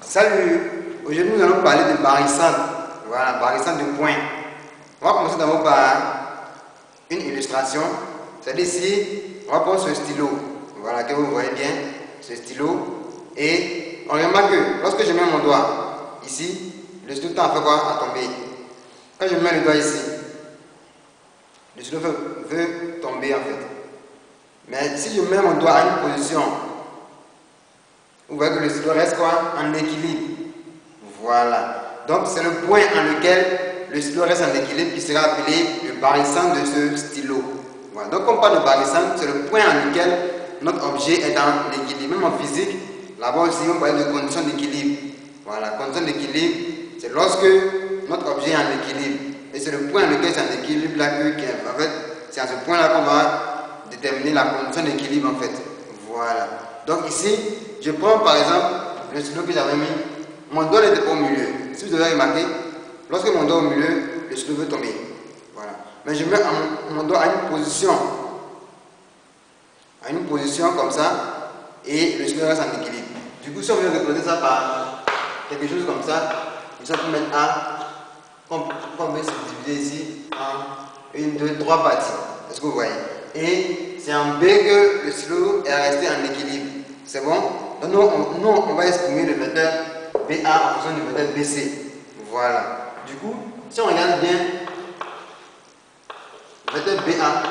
Salut, aujourd'hui nous allons parler de barycentre. Voilà, barycentre de points. On va commencer d'abord par une illustration. C'est-à-dire ici, on va prendre ce stylo. Voilà, que vous voyez bien, ce stylo. Et on remarque que lorsque je mets mon doigt ici, le stylo tend à faire quoi? À tomber. Quand je mets le doigt ici, le stylo veut tomber en fait. Mais si je mets mon doigt à une position, vous voyez que le stylo reste quoi? En équilibre. Voilà. Donc c'est le point en lequel le stylo reste en équilibre qui sera appelé le barycentre de ce stylo. Voilà. Donc on parle de barycentre, c'est le point en lequel notre objet est en équilibre. Même en physique, là-bas aussi on parle de condition d'équilibre. Voilà. Condition d'équilibre, c'est lorsque notre objet est en équilibre. Et c'est le point en lequel c'est en équilibre là en fait, c'est à ce point-là qu'on va déterminer la condition d'équilibre en fait. Voilà. Donc ici, je prends par exemple le stylo que j'avais mis. Mon doigt n'était pas au milieu. Si vous avez remarqué, lorsque mon doigt est au milieu, le stylo veut tomber. Voilà. Mais je mets mon doigt à une position comme ça, et le stylo reste en équilibre. Du coup, si on veut représenter ça par quelque chose comme ça on peut mettre A, qu'on peut subdiviser ici en 1, 2, 3 parties. Est-ce que vous voyez? Et c'est en B que le stylo est resté en équilibre. C'est bon? Donc nous, on va exprimer le vecteur BA en fonction du vecteur BC. Voilà. Du coup, si on regarde bien, le vecteur BA,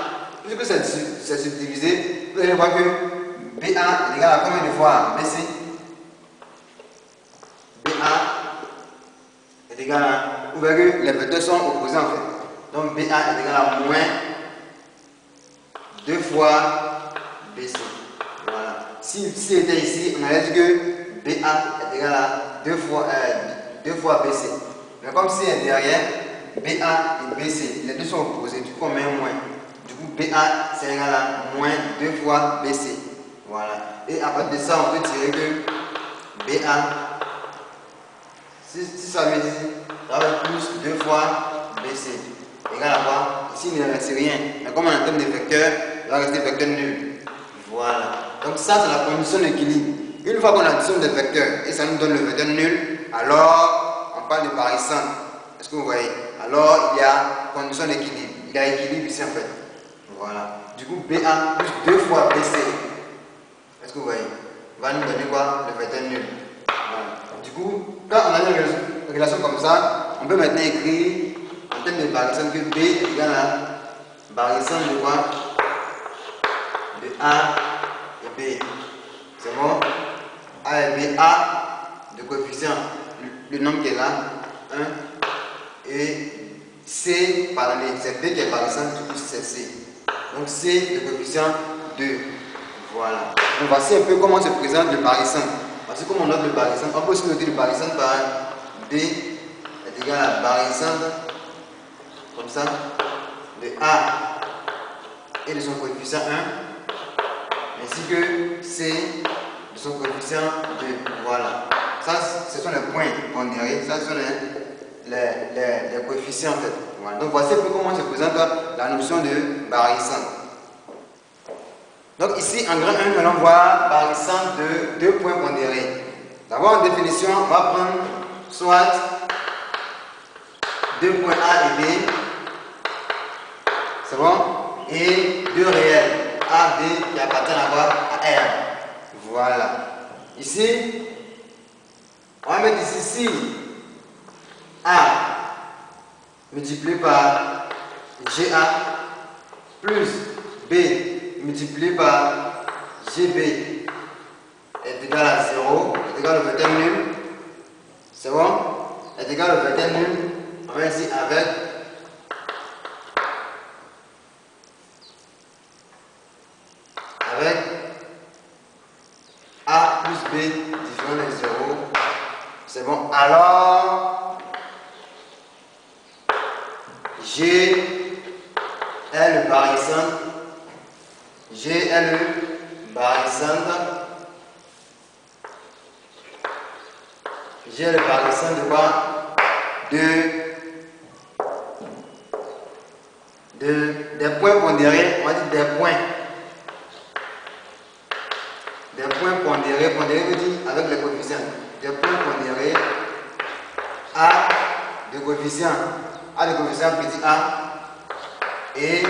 puisque c'est subdivisé, vous allez voir que BA est égal à combien de fois BC? BA est égal à, vous voyez que les vecteurs sont opposés en fait. Donc BA est égal à moins 2 fois BC. Voilà. Si c'était ici, on allait dire que BA est égal à 2 fois BC. Mais comme si est derrière, BA et BC, les deux sont opposés, du coup on met un moins. Du coup BA c'est égal à moins 2 fois BC. Voilà. Et à partir de ça, on peut tirer que BA, si ça veut dire, ça va être plus 2 fois BC. Égal à quoi? Ici il ne reste rien. Mais comme on a un terme de vecteur, il va rester vecteur nul. Voilà. Donc ça c'est la condition d'équilibre. Une fois qu'on additionne des vecteurs et ça nous donne le vecteur nul, alors on parle de barycentre. Est-ce que vous voyez? Alors il y a condition d'équilibre. Il y a équilibre ici en fait. Voilà. Du coup BA plus 2 fois BC. Est-ce que vous voyez? Va nous donner quoi? Le vecteur nul. Voilà. Du coup, quand on a une relation comme ça, on peut maintenant écrire en termes de barycentre que B est égal à barycentre de quoi? De A et B. C'est bon? A et B, A de coefficient, le nombre qui est là, 1, et C par les, c'est B qui est barycentre, du coup c'est C. Donc C de coefficient 2. Voilà. Donc voici un peu comment se présente le barycentre. Voici comment on note le barycentre. On peut aussi noter le barycentre par B est égal à barycentre, comme ça, de A et de son coefficient 1, ainsi que C de son coefficient 2. Voilà. Ça, ce sont les points pondérés. Ça, ce sont les coefficients en fait. Voilà. Donc voici un peu comment se présente la notion de barycentre. Donc ici, en grand 1, nous allons voir barycentre de 2 points pondérés. D'abord, en définition, on va prendre soit 2 points A et B. C'est bon? Et 2 réels A, B qui appartiennent à quoi? À R. Voilà. Ici, on va mettre ici si A multiplié par GA plus B multiplié par GB est égal à 0, est égal au vecteur nul. C'est bon? Est égal au vecteur nul. On va ici avec A plus B différent de 0. C'est bon. Alors, G est le barycentre. G est le barycentre. G est le barycentre de quoi? Des points pondérés. On va dire des points. Des points pondérés. Pondérés veut dire avec les coefficients. des points pondérés A de coefficient. A de coefficient petit a et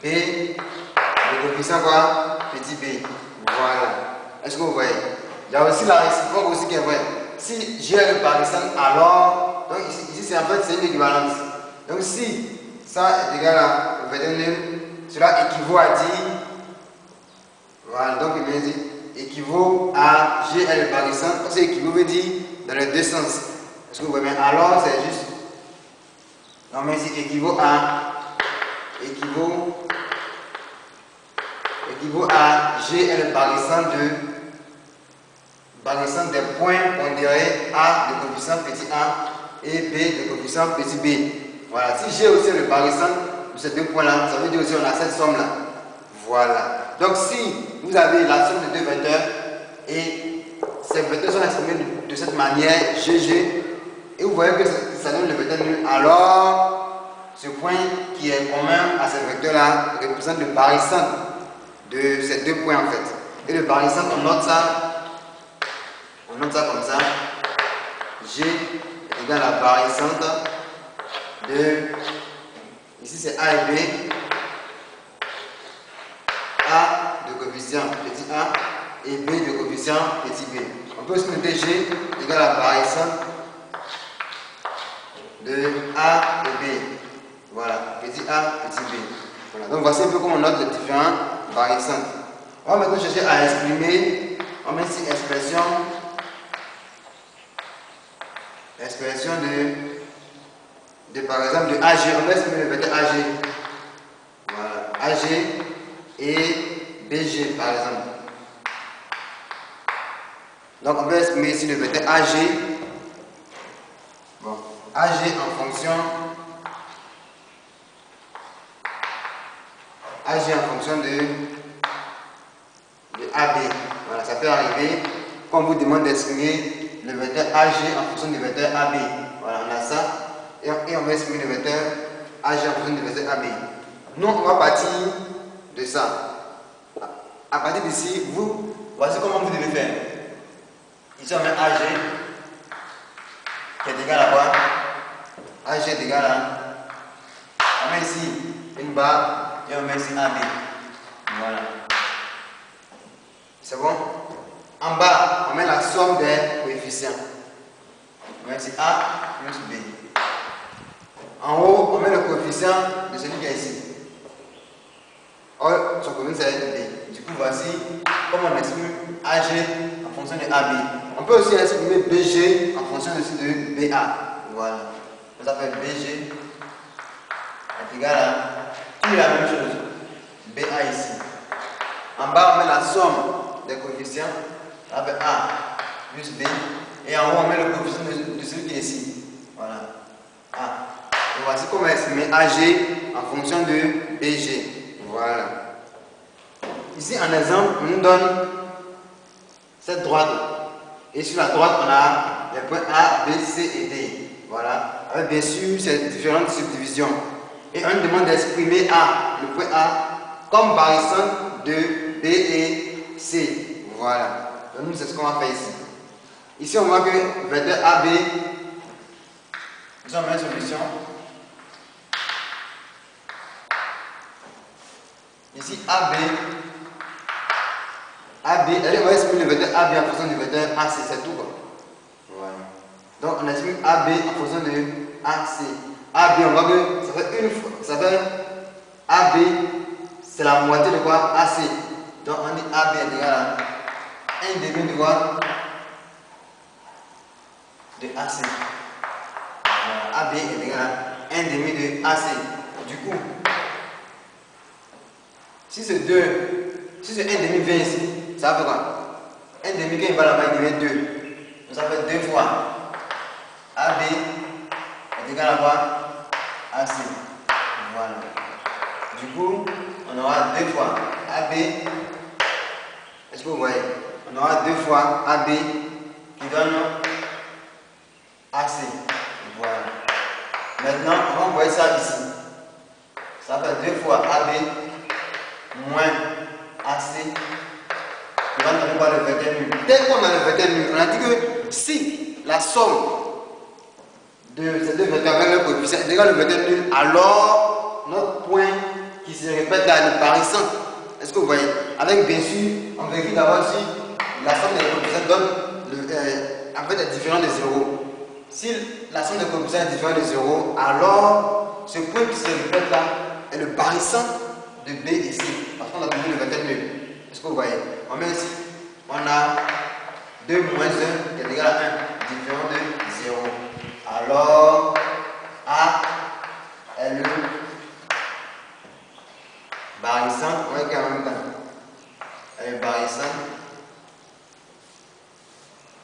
B de coefficient quoi? Petit b. Voilà. Est-ce que vous voyez? Il y a aussi la réciproque aussi qui est vraie. Si G est le barissant, alors, donc ici c'est en fait c'est une équivalence. Donc si ça est égal à le vecteur nul, cela équivaut à dire, voilà, donc il veut dire équivaut à G est le barissant. Parce que équivaut veut dire dans les deux sens. Est-ce que vous voyez? Alors c'est juste, non mais ici équivaut à G est le barissant des points pondérés A de coefficient petit a et B de coefficient petit b. Voilà, si G aussi est le barissant de ces deux points-là, ça veut dire aussi on a cette somme-là. Voilà. Donc si vous avez la somme de deux vecteurs et ces vecteurs sont exprimés de cette manière, GG, et vous voyez que ça donne le vecteur nul, alors ce point qui est commun à ces vecteurs-là représente le barissant de ces deux points en fait. Et le barissant, on note ça comme ça. G est égal à la barissante de, ici c'est A et B, A de coefficient petit a et B de coefficient petit b. On peut aussi noter G égale à la barissante de A et B. Voilà, petit a, petit b. Voilà. Donc voici un peu comment on note les différents barissantes. On va maintenant chercher à exprimer, on met ici expression de par exemple de AG, on va exprimer le vecteur AG. Voilà, AG et BG par exemple. Donc on va exprimer ici le vecteur AG. Bon, AG en fonction de AB. Voilà, ça peut arriver quand on vous demande d'exprimer le vecteur AG en fonction du vecteur AB. Voilà, on a ça. Et on va exprimer le vecteur AG en fonction du vecteur AB. Nous, on va partir de ça. À partir d'ici, voici comment vous devez faire. Ici, on met AG qui est égal à quoi? AG est égal à. On met ici une barre et on met ici AB. Voilà. C'est bon? En bas, on met la somme des coefficients. On met ici A plus B. En haut, on met le coefficient de celui qui est ici. Or, son coefficient c'est B. Du coup, voici comment on exprime AG en fonction de AB. On peut aussi exprimer BG en fonction de BA. Voilà. Ça fait BG est égal à tout la même chose. BA ici. En bas, on met la somme des coefficients. Ça fait A plus B. Et en haut, on met le coefficient de celui qui est ici. Voilà. A. Et voici comment exprimer AG en fonction de BG. Voilà. Ici, en exemple, on nous donne cette droite. Et sur la droite, on a les points A, B, C et D. Voilà. Avec bien sûr ces différentes subdivisions. Et on nous demande d'exprimer A, le point A, comme barissant de B et C. Voilà. Donc nous, c'est ce qu'on va faire ici. Ici, on voit que le vecteur AB, nous avons une solution. Ici, AB, on va exprimer le vecteur AB en fonction du vecteur AC, c'est tout quoi. Voilà. Donc on exprime AB en fonction de AC. AB, on voit que ça fait une fois, ça fait AB, c'est la moitié de quoi? AC. Donc on dit AB est égal à 1 demi de quoi? De AC. Voilà. AB est égal à 1 demi de AC. Du coup, si c'est 2, si c'est 1 demi vient ici, ça fait quoi? 1 demi quand il va là-bas, il devient 2. Donc ça fait 2 fois AB est égal à quoi? AC. Voilà. Du coup, on aura 2 fois AB. Est-ce que vous voyez? On aura 2 fois AB qui donne AC. Voilà. Maintenant, on va envoyer ça ici. Ça fait 2 fois AB moins AC qui va nous donner le vecteur nul. Tel qu'on a le vecteur nul, on a dit que si la somme de ces deux vecteurs avec le coefficient est égal au vecteur nul, alors notre point qui se répète là est parissant. Est-ce que vous voyez? Avec bien sûr, on vérifie d'abord si la somme des coefficients donne en fait est différent de 0. Si la somme des coefficients est différente de 0, alors ce point qui se répète là est le parissant de B et C. Parce qu'on a trouvé le vecteur nul. Est-ce que vous voyez? On met ici, on a 2 moins 1 qui est égal à 1, différent de 0. Alors, A est le barissant, on va écrire en même temps. Elle est barissant.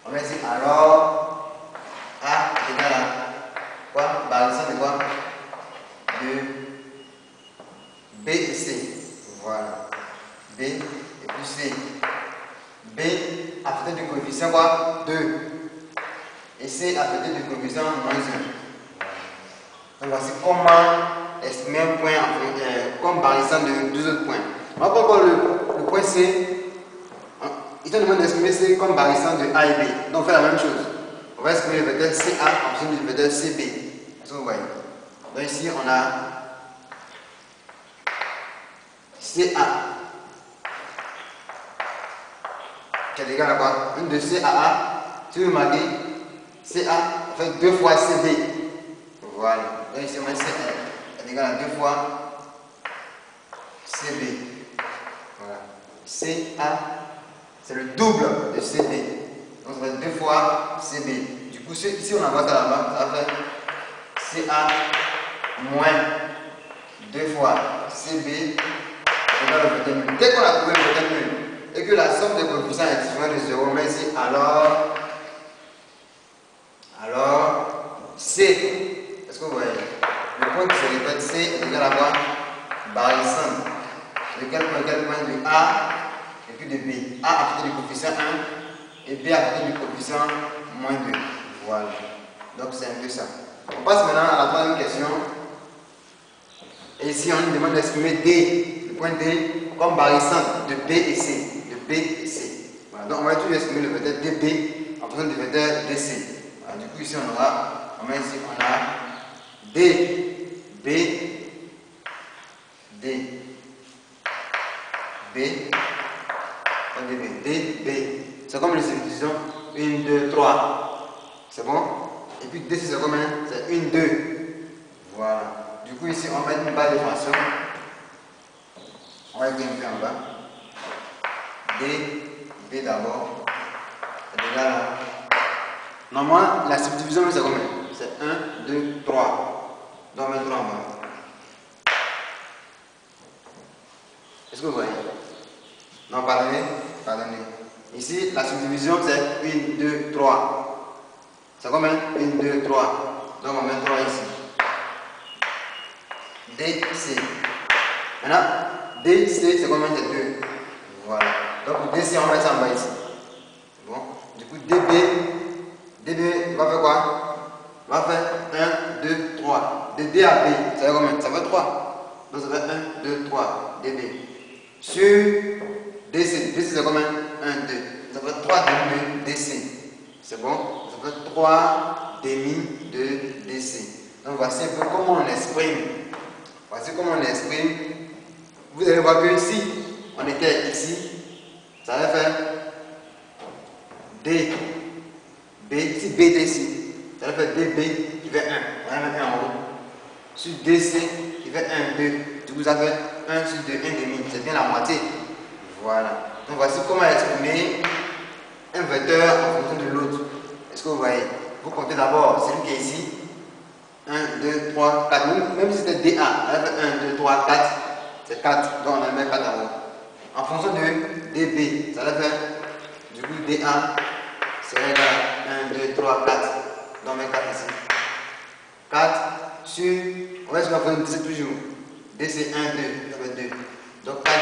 On va ici, alors, A est égal à quoi? Barissant de quoi? De B et C. Voilà. B et plus C. B affecté du coefficient quoi? 2. Et C affecté du coefficient moins 1. Donc voici comment estimer un point comme barissant de deux autres points. On va prendre le point C. Il te demande d'estimer C comme barissant de A et B. Donc on fait la même chose. On va estimer le vecteur CA en fonction du vecteur CB. Est-ce que vous voyez? Donc ici on a CA qui est égal à quoi? Une de C à A. Si vous remarquez, CA fait 2 fois CB. Voilà. Donc ici on a CA est égal à 2 fois CB. Voilà. CA c'est le double de CB. Donc ça fait 2 fois CB. Du coup, si on envoie ça là-bas, ça va faire CA moins 2 fois CB égale au vecteur nul. Dès qu'on a trouvé le vecteur nul et que la somme des coefficients est différente de 0, mais ici, alors C, est-ce que vous voyez? Le point qui se répète, C est égal à quoi? Barissant. De quel point? De A et puis de B. A affecté du coefficient 1 et B affecté du coefficient moins 2. Voilà. Donc c'est un peu ça. On passe maintenant à la troisième question. Et ici on nous demande d'estimer D, le point D, comme barissant de B et C. De B et C. Voilà. Donc on va toujours estimer le vecteur DB en fonction du vecteur DC. Voilà. Du coup ici on a D, B, D, B, D, B. C'est comme les subdivisions 1, 2, 3. C'est bon? Et puis DC c'est combien? C'est 1, 2. Voilà. Du coup ici on met une barre de façon. On va écrire un peu en bas. D, B d'abord. C'est égal à. Normalement la subdivision c'est combien? C'est 1, 2, 3. Donc on met 3 en bas. Est-ce que vous voyez? Non, pardonnez. Ici, la subdivision, c'est 1, 2, 3. C'est combien? 1, 2, 3. Donc, on met 3 ici. DC. Maintenant, DC, c'est combien? C'est 2. Voilà. Donc, pour DC, on met ça en bas ici. Bon. Du coup, DB va faire quoi? Va faire 1, 2, 3. De D à B, ça fait combien? Ça fait 3. Donc, ça fait 1, 2, 3. DB. Sur DC, c'est combien? 1, 2. Ça fait 3 demi de DC. C'est bon? Ça fait 3 demi de DC. Donc voici un peu comment on exprime. Voici comment on exprime. Vous allez voir que ici, on était ici. Ça va faire D, B, ici B ici. Ça va faire DB qui fait 1. On va mettre 1 en haut. Sur DC qui fait 1, 2. Du coup, ça fait 1 sur 2, 1 demi. C'est bien la moitié. Voilà. Donc voici comment exprimer un vecteur en fonction de l'autre. Est-ce que vous voyez? Vous comptez d'abord celui qui est ici. 1, 2, 3, 4. Même si c'était DA, on va faire 1, 2, 3, 4. C'est 4. Donc on va mettre 4 en haut. En fonction de DB, ça va faire du coup DA, c'est égal à 1, 2, 3, 4. Donc on met 4 ici. 4 sur. On va essayer de faire DC toujours. DC 1, 2, ça fait 2. Donc 4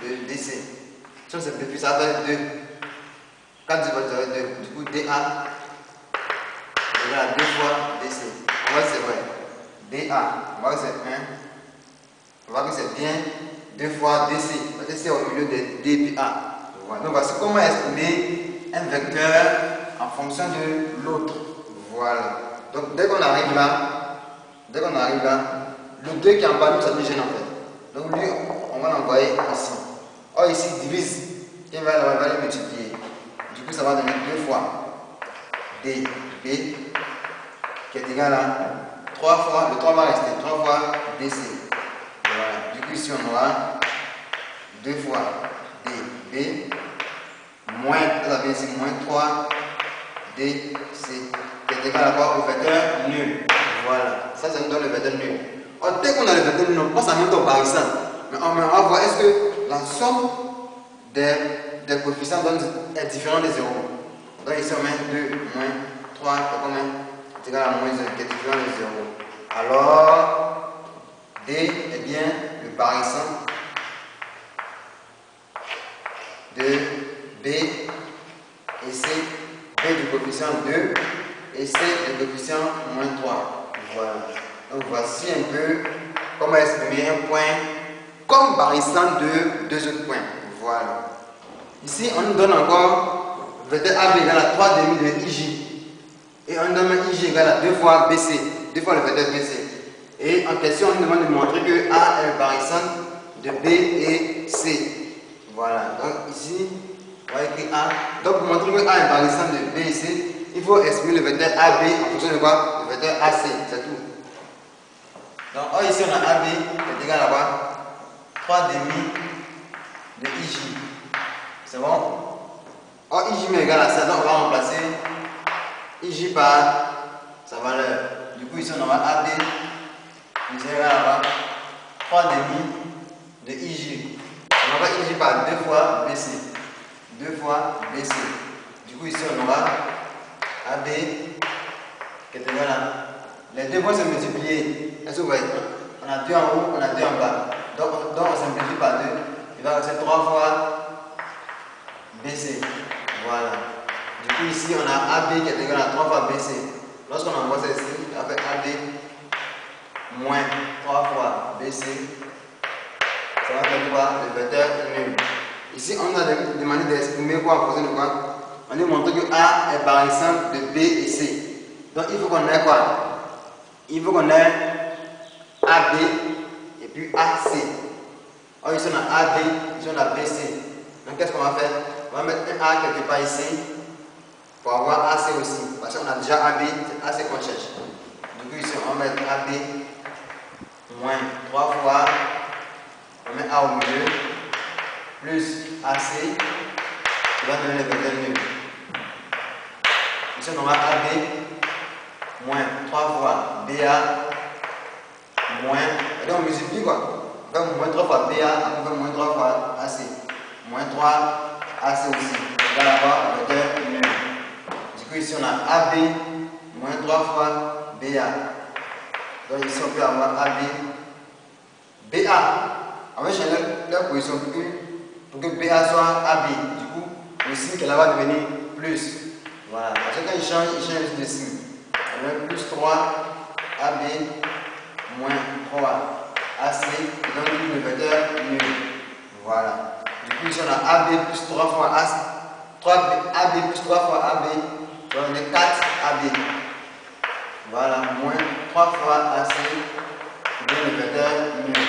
demi de DC. Si on simplifie, ça fait 2. 4 divisé par 2. Du coup, DA égale à 2 fois DC. On va voir si c'est vrai. DA, on va voir que c'est 1. On va voir que c'est bien 2 fois DC. Parce que c'est au milieu de D et A. Voilà. Donc voici comment exprimer un vecteur en fonction de l'autre. Voilà. Donc dès qu'on arrive là, le 2 qui est en bas, nous, ça nous gêne en fait. Donc lui, on va l'envoyer ici. Or ici, divise, il va le multiplier. Du coup, ça va donner 2 fois DB qui est égal à 3 fois, le 3 va rester, 3 fois DC. Voilà. Du coup, ici, on aura 2 fois DB moins, ça va ici, moins 3 DC qui est égal à quoi? Au vecteur nul. Voilà. Ça nous donne le vecteur nul. Or, dès qu'on a le vecteur nul, on pense à même temps par exemple. Mais on va voir est-ce que la somme des coefficients est différente de 0. Donc ici on met 2 moins 3 est égal à moins 1 qui est différent de 0. Alors D est bien le barissant de B et C. B du coefficient 2 et C du coefficient moins 3. Voilà. Donc voici un peu comment exprimer un point comme barissant de 2 autres points. Voilà. Ici, on nous donne encore vecteur AB égale à 3 demi de IJ. Et on nous donne IJ égale à 2 fois BC. 2 fois le vecteur BC. Et en question, on nous demande de montrer que A est le barissant de B et C. Voilà. Donc ici, on va écrire A. Donc pour montrer que A est barissant de B et C, il faut exprimer le vecteur AB en fonction de quoi? Le vecteur AC. C'est tout. Donc ici, on a AB qui est égal à quoi? 3 demi de IJ. C'est bon? Or, IJ est égal à ça, donc on va remplacer IJ par sa valeur. Du coup, ici on aura AB qui est égal à 3 demi de IJ. On aura IJ par 2 fois BC. 2 fois BC. Du coup, ici on aura AB qui est égal à. Les deux vont se multiplier. Est-ce que vous voyez? On a 2 en haut, on a 2 en bas. Donc on simplifie par 2. Il va rester 3 fois BC. Voilà. Du coup, ici, on a AB qui est égal à 3 fois BC. Lorsqu'on envoie ça ici, on fait AB moins 3 fois BC. Ça va faire quoi? Le vecteur nul. Ici, on a demandé d'exprimer quoi en fonction de quoi? On nous montre que A est barissant de B et C. Donc, il faut qu'on ait quoi? Il faut qu'on ait AB et puis AC. Or, ici, on a AB, ici, on a BC. Donc, qu'est-ce qu'on va faire? On va mettre un A quelque part ici pour avoir AC aussi. Parce qu'on a déjà AB, c'est AC qu'on cherche. Du coup, ici, on va mettre AB moins 3 fois, on met A au milieu, plus AC, qui va donner le vecteur nul. Ici, on aura AB moins 3 fois BA moins, et donc on multiplie quoi? On fait moins 3 fois BA, on fait moins 3 fois AC. Moins 3 AC aussi. On va avoir le vecteur nul. Du coup, ici on a AB moins 3 fois BA. Donc ici on peut avoir AB BA. On va changer la position pour que BA soit AB. Du coup, le signe qu'elle va devenir plus. Voilà. Parce que quand il change de signe. On a plus 3 AB moins 3 AC. Donc le vecteur nul. Voilà. Du coup, ici on a AB plus 3 fois AC. AB plus 3 fois AB. Donc on est 4 AB. Voilà. Moins 3 fois AC. Donc le vecteur nul.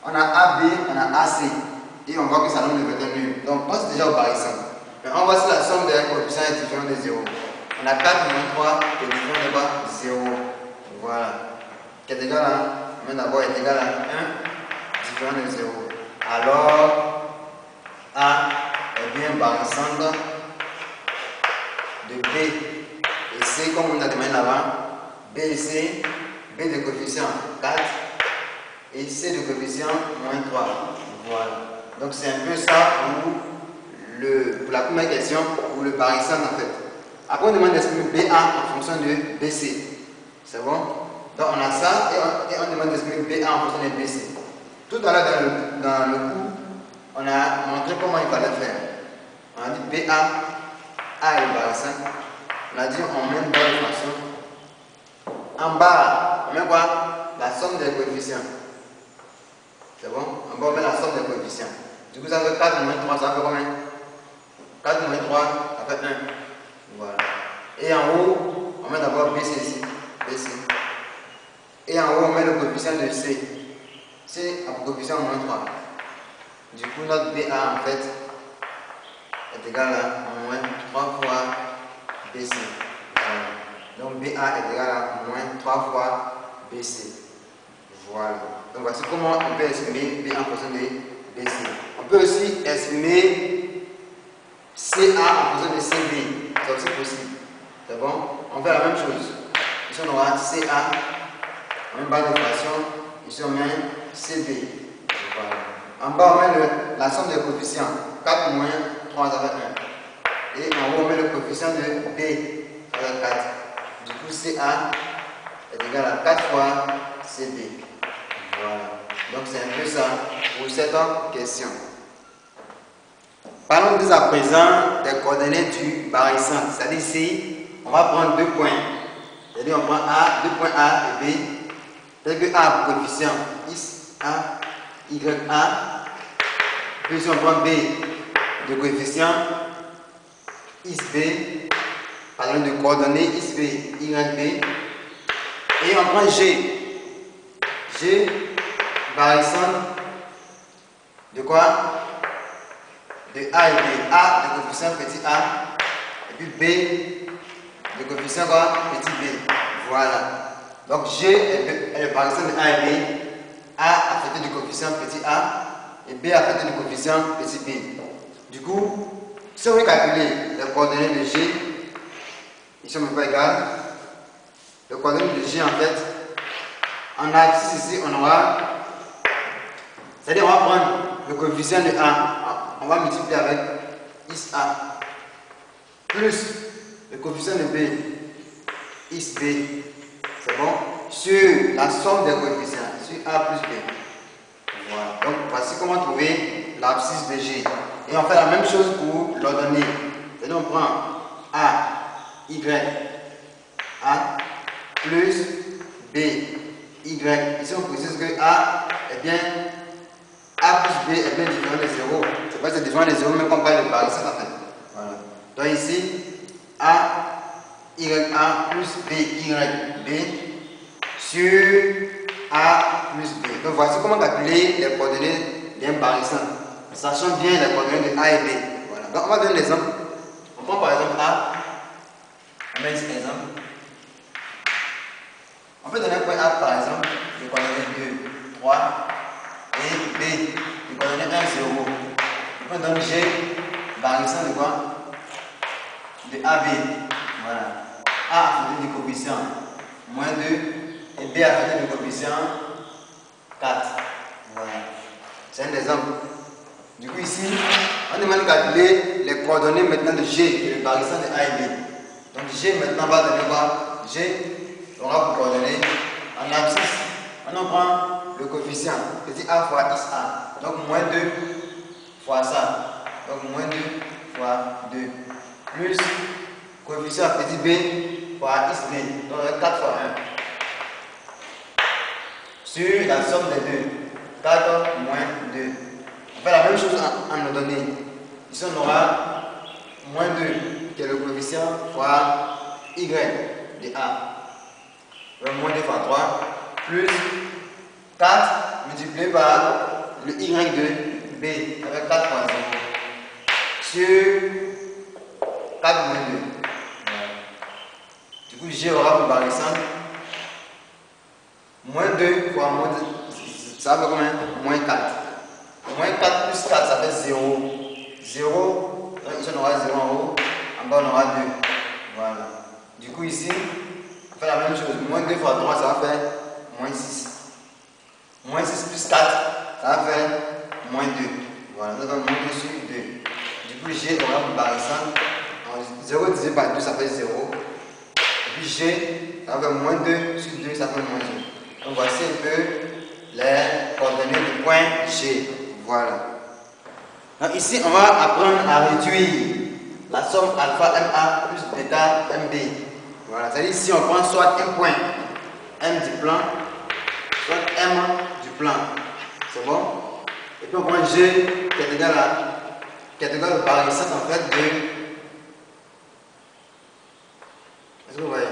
On a AB, on a AC. Et on voit que ça donne le vecteur nul. Donc on passe déjà au barissant. Mais on voit si la somme des coefficients est différente de 0. On a 4 moins 3 qui est différent de quoi? 0. Voilà. Qui est égal à, on met d'abord est égal à 1, différent de 0. Alors, A est bien barissante de B et C, comme on a demandé là-bas. B et C, B de coefficient 4 et C de coefficient moins 3. Voilà. Donc c'est un peu ça pour la première question, pour le barissant en fait. Après on demande d'exprimer BA en fonction de BC. C'est bon? Donc on a ça et on demande d'exprimer BA en fonction de BC. Tout à l'heure dans le cours, on a montré comment il fallait faire. On a dit BA, A est le barissant. On a dit on met une bonne façon. En bas, on met quoi? La somme des coefficients. C'est bon? En bas, on met la somme des coefficients. Du coup, ça fait 4 moins 3, ça fait combien? 4 moins 3, ça fait 1. Voilà. Et en haut, on met d'abord BC ici. BC. Et en haut, on met le coefficient de C. C a coefficient moins 3. Du coup, notre BA en fait est égal à moins 3 fois BC. Voilà. Donc BA est égal à moins 3 fois BC. Voilà. Donc voici comment on peut estimer BA en fonction de BC. On peut aussi estimer CA en fonction de CB. C'est aussi possible. C'est bon? On fait la même chose. Ici on aura CA, on met barre de fraction. Ici on met CB. Voilà. En bas on met la somme des coefficients. 4 moins 3 ça fait 1. Et en haut on met le coefficient de B. Ça fait 4. Du coup CA est égal à 4 fois CB. Voilà. Donc c'est un peu ça pour cette question. Parlons dès à présent des coordonnées du barycentre. C'est-à-dire ici, on va prendre 2 points. C'est-à-dire on prend A, 2 points A et B. C'est-à-dire que A a coefficient X, A, Y, A. Puis si on prend B, de coefficient X, B. Pardon, de coordonnées X, B, Y, B. Et on prend G. G, barycentre de quoi? De A et B. A de coefficient petit a. Et puis B de coefficient quoi? Petit b. Voilà. Donc G est le barycentre de A et B. A affecté du coefficient petit a. Et B affecté du coefficient petit b. Du coup, si on veut calculer les coordonnées de G, ils sont même pas égales. Les coordonnées de G en fait, en abscisse ici, on aura. C'est-à-dire on va prendre le coefficient de A, on va multiplier avec XA, plus le coefficient de B, XB, c'est bon, sur la somme des coefficients, sur A plus B. Voilà. Donc voici comment trouver l'abscisse de G. Et on fait la même chose pour l'ordonnée. C'est-à-dire on prend A, Y, A, plus B, Y. Ici on précise que A est bien A plus B est bien différent de 0. C'est pas que c'est différent de 0, mais qu'on parle de barycentre en fait. Voilà. Donc ici, A, Y, A plus B, Y, B sur A plus B. Donc voici comment calculer les coordonnées d'un barycentre. Sachant bien les coordonnées de A et B. Voilà. Donc on va donner l'exemple. On prend par exemple A. On met ici l'exemple. On peut donner un point A par exemple, de coordonnées 2, 3. Et B, il coordonnées 1, 0. On peut donner G, barycentre de quoi? De AB. Voilà. A affecté du coefficient moins 2 et B affecté du coefficient 4. Voilà. C'est un exemple. Du coup, ici, on demande de calculer les coordonnées maintenant de G, qui est le barycentre de A et B. Donc G maintenant va donner quoi? G aura pour coordonnées en abscisse. On prend le coefficient petit a fois XA. Donc moins 2 fois ça. Donc moins 2 fois 2. Plus coefficient petit b fois XB. Donc 4 fois 1. Sur la somme des deux. 4 moins 2. On fait la même chose en ordonnée. Ici on aura moins 2 qui est le coefficient fois Y de A. Donc moins 2 fois 3 plus 4 multiplié par le Y de B avec 4 fois 0 sur 4 moins 2. Voilà. Du coup, G aura pour barycentre moins 2 fois moins 2, ça fait combien? Moins 4. Moins 4 plus 4, ça fait 0. 0, donc ici on aura 0 en haut, en bas on aura 2. Voilà. Du coup, ici, on fait la même chose. Moins 2 fois 3, ça va faire moins 6. Moins 6 plus 4, ça va faire moins 2. Voilà, donc moins 2 sur 2. Du coup, G aura pour barycentre. 0 divisé par 2, ça fait 0. Et puis G, ça va faire moins 2 sur 2, ça fait moins 2. Donc voici un peu les coordonnées du point G. Voilà. Donc ici, on va apprendre à réduire la somme alpha MA plus bêta MB. Voilà, c'est-à-dire ici, on prend soit un point M du plan, soit M du plan. C'est bon? Et puis on prend G qui est égal au barycentre en fait Est-ce que vous voyez?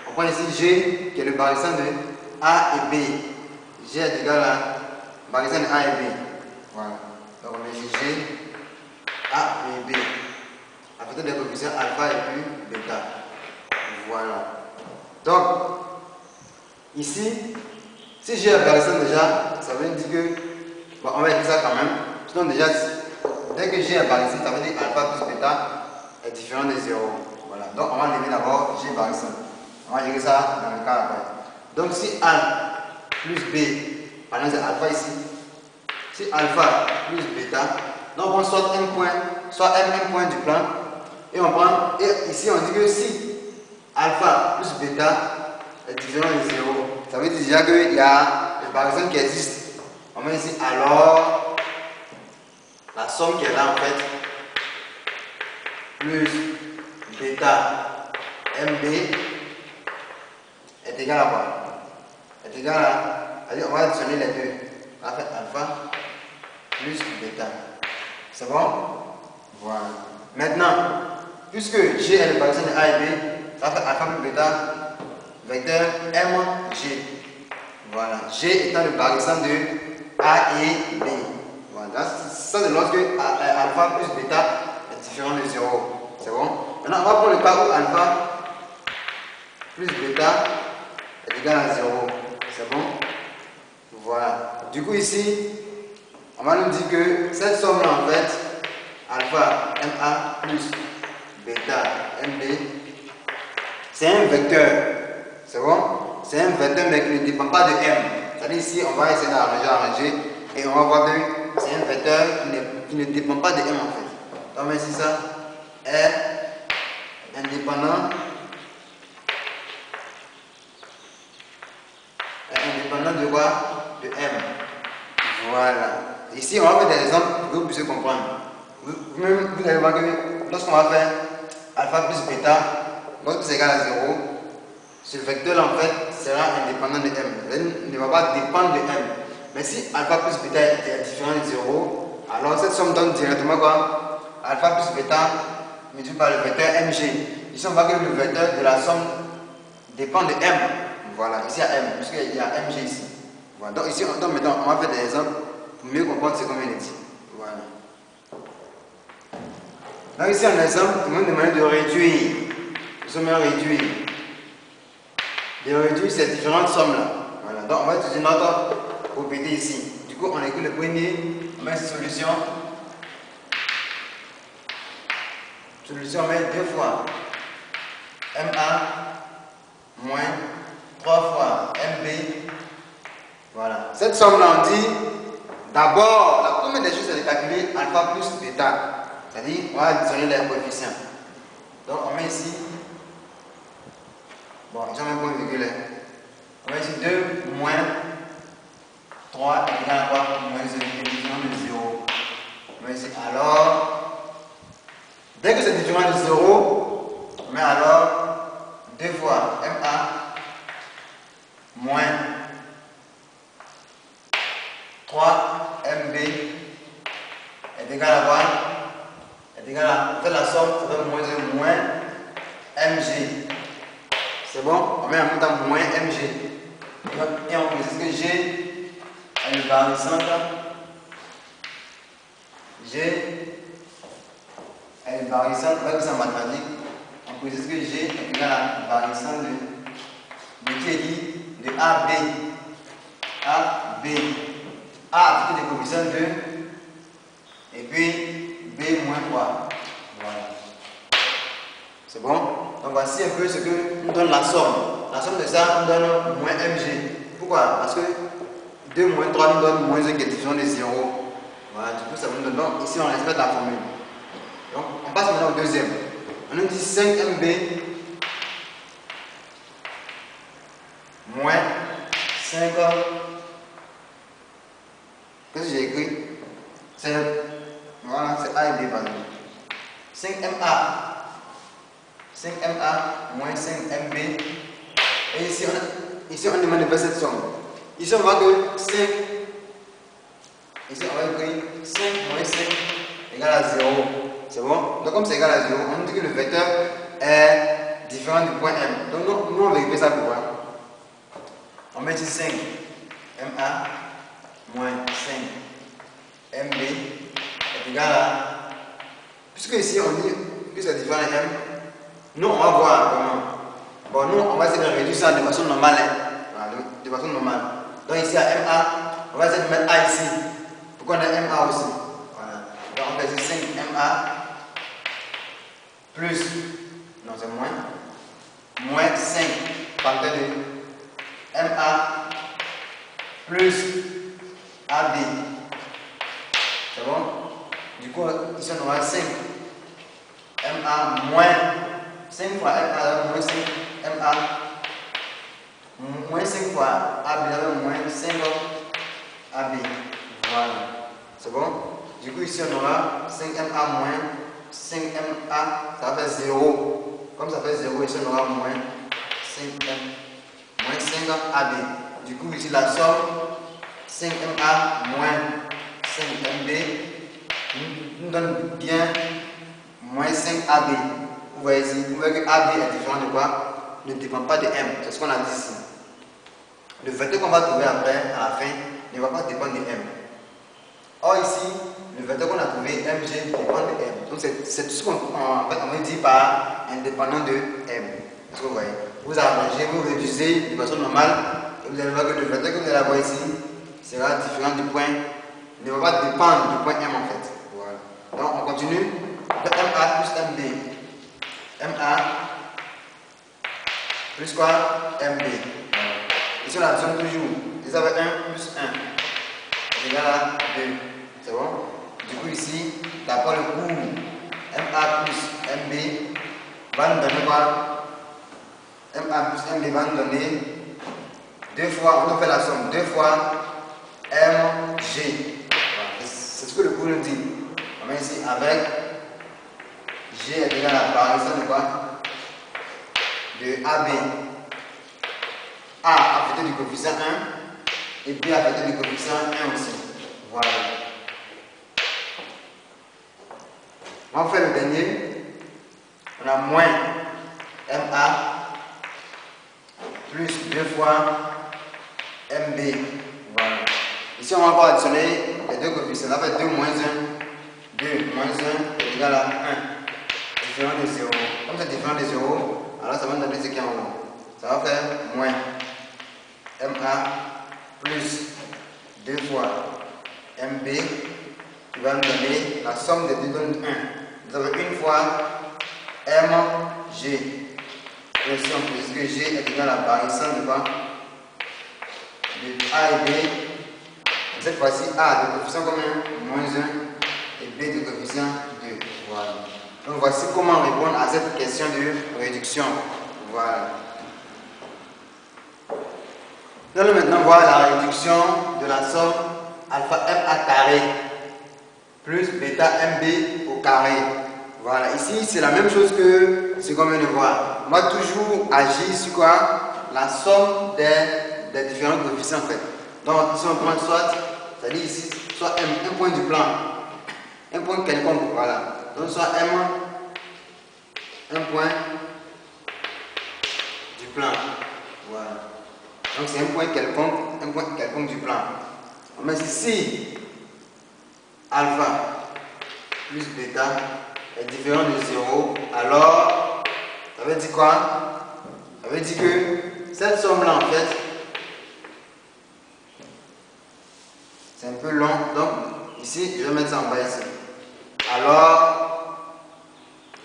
On prend ici G qui est le barissant de A et B. G est égal à barissant de A et B. Voilà. Donc on met ici G, A et B. À partir des coefficients alpha et puis bêta. Voilà. Donc, ici, si G est barissant déjà, ça veut dire que, bon, on va écrire ça quand même. Sinon déjà, dès que G est barissant, ça veut dire alpha plus bêta est différent de 0. Voilà. Donc on va lever d'abord G barissant. On va gérer ça dans le cas après. Donc si A plus B, par exemple c'est alpha ici. Si alpha plus bêta, donc on prend soit M point, soit M point du plan. Et on prend, et ici on dit que si alpha plus bêta est différent de 0, ça veut dire déjà qu'il y a le barissant qui existe. On met ici alors la somme qui est là en fait, plus bêta MB est égal à quoi? Est égal à, on va additionner les deux. On va faire alpha plus bêta. C'est bon? Voilà. Maintenant, puisque G est le barissant de A et B, ça va faire alpha plus bêta vecteur MG. Voilà. G étant le barissant de A et B. Voilà. Ça c'est lorsque alpha plus bêta est différent de 0. C'est bon? Maintenant, on va prendre le cas où alpha plus bêta est égal à 0. C'est bon? Voilà. Du coup, ici, on va nous dire que cette somme-là, en fait, alpha MA plus bêta MB, c'est un vecteur. C'est bon? C'est un vecteur, mais qui ne dépend pas de M. C'est-à-dire, ici, on va essayer d'arranger, et on va voir que c'est un vecteur qui ne dépend pas de M, en fait. Donc, ici, ça est indépendant de quoi? De M. Voilà. Ici, on va faire des exemples pour que vous puissiez comprendre. Vous allez voir que lorsqu'on va faire alpha plus bêta, lorsque c'est égal à 0, ce vecteur-là, en fait, sera indépendant de M. Il ne va pas dépendre de M. Mais si alpha plus bêta est différent de 0, alors cette somme donne directement quoi? Alpha plus bêta multiplié par le vecteur MG. Ici, on voit que le vecteur de la somme dépend de M. Voilà, ici il y a M, puisqu'il y a MG ici. Voilà. Donc ici, maintenant, on va faire des exemples pour mieux comprendre ce qu'on vient de dire. Voilà. Donc ici, un exemple, on va demander de réduire. Nous sommes réduire. De réduire ces différentes sommes-là. Voilà. Donc on va utiliser notre propriété ici. Du coup, on écrit le premier, on met solution. Solution, on met 2 fois MA moins 3 fois MB. Voilà. Cette somme-là, on dit d'abord, la première des choses, c'est de calculer alpha plus bêta. C'est-à-dire, on va additionner les coefficients. Donc, on met ici. Bon, j'ai un point virgule. On met ici 2 moins 3 égale à quoi? Moins 1 division de 0. On met ici alors. Dès que c'est différent de 0, on met alors 2 fois MA moins 3 MB est égal à quoi? Est égal à, on fait la somme, ça fait moins 1 moins MG. C'est bon? On met en même temps moins MG. Et on précise que G est le barissant. G est le barissant, avec ça en mathématiques. On précise que G est égal à barissant de qui est dit? De AB. AB. A avec des coefficients 2. Et puis B moins 3. Voilà. C'est bon? Donc voici un peu ce que nous donne la somme. La somme de ça nous donne moins MG. Pourquoi? Parce que 2 moins 3 nous donne moins 1 qui est différent de 0. Voilà, du coup ça nous donne. Donc ici on respecte la formule. Donc on passe maintenant au deuxième. On nous dit 5MB moins 5. Qu'est-ce que j'ai écrit? C'est voilà, c'est A et B par exemple. 5MA. 5MA moins 5MB. Et ici on demande de faire cette somme. Ici on voit que 5. Ici on va écrire 5 moins 5 égale à 0. C'est bon? Donc comme c'est égal à 0, on dit que le vecteur est différent du point M. Donc nous on vérifie ça pour voir. On met ici 5. MA moins 5. MB est égal à. Puisque ici on dit que c'est différent de M, nous on va voir comment. Bon, nous on va essayer de réduire ça de façon normale. Voilà, de façon normale. Donc ici à MA, on va essayer de mettre A ici. Pour qu'on ait MA aussi. Voilà. Donc on fait ici 5 MA plus. Non, c'est moins 5 par 2 MA plus AB. C'est bon? Du coup, ici on aura 5 MA moins 5 fois MA moins 5 MA moins 5 fois AB moins 5 AB. Voilà. C'est bon? Du coup, ici on aura 5MA moins 5MA, ça fait 0. Comme ça fait 0, ici on aura moins 5M moins 5AB. Du coup, ici la somme 5MA moins 5MB nous donne bien moins 5AB. Vous voyez ici, vous voyez que AB est différent de quoi? Ne dépend pas de M. C'est ce qu'on a dit ici. Le vecteur qu'on va trouver après, à la fin, ne va pas dépendre de M. Or ici, le vecteur qu'on a trouvé, MG, dépend de M. Donc c'est tout ce qu'on on dit par indépendant de M. Est-ce que vous voyez? Vous arrangez, vous réduisez de façon normale, et vous allez voir que le vecteur que vous allez avoir ici sera différent du point, ne va pas dépendre du point M en fait. Voilà. Donc on continue. De MA plus MB. MA plus quoi? MB. Ici on a besoin toujours. Ils avaient 1 plus 1 est égal à 2. C'est bon? Du coup ici, d'après le cours, MA plus MB va nous donner quoi? MA plus MB va nous donner 2 fois, on fait la somme, 2 fois MG. C'est ce que le cours nous dit. On met ici avec G est égal à la variation de quoi? De AB. A affecté du coefficient 1 et B affecté du coefficient 1 aussi. Voilà. On va faire le dernier. On a moins MA plus 2 fois MB. Voilà. Ici, on va encore additionner les deux coefficients. On va faire 2 moins 1. 2 moins 1 est égal à 1. Différent de 0. Comme c'est différent de 0, alors ça va nous donner ce qui est en haut. Ça va faire moins MA plus 2 fois MB qui va nous donner la somme des deux donne 1. Vous avez une fois MG. Et ici on peut dire que G est égal à la variation de quoi? De A et B. Cette fois-ci A de coefficient combien? Moins 1 et B de coefficient 2. Voilà. Donc voici comment répondre à cette question de réduction. Voilà. Nous allons maintenant voir la réduction de la somme alpha MA carré plus bêta MB au carré. Voilà, ici c'est la même chose que ce qu'on vient de voir. On va toujours agir sur quoi? La somme des différents coefficients en fait. Donc ici on prend soit, c'est-à-dire ici, soit un point du plan, un point quelconque, voilà. Donc soit M, un point du plan. Voilà. Donc c'est un point quelconque du plan. Mais ici, alpha plus bêta est différent de 0, alors ça veut dire quoi? Ça veut dire que cette somme-là en fait, c'est un peu long. Donc ici, je vais mettre ça en bas ici. Alors,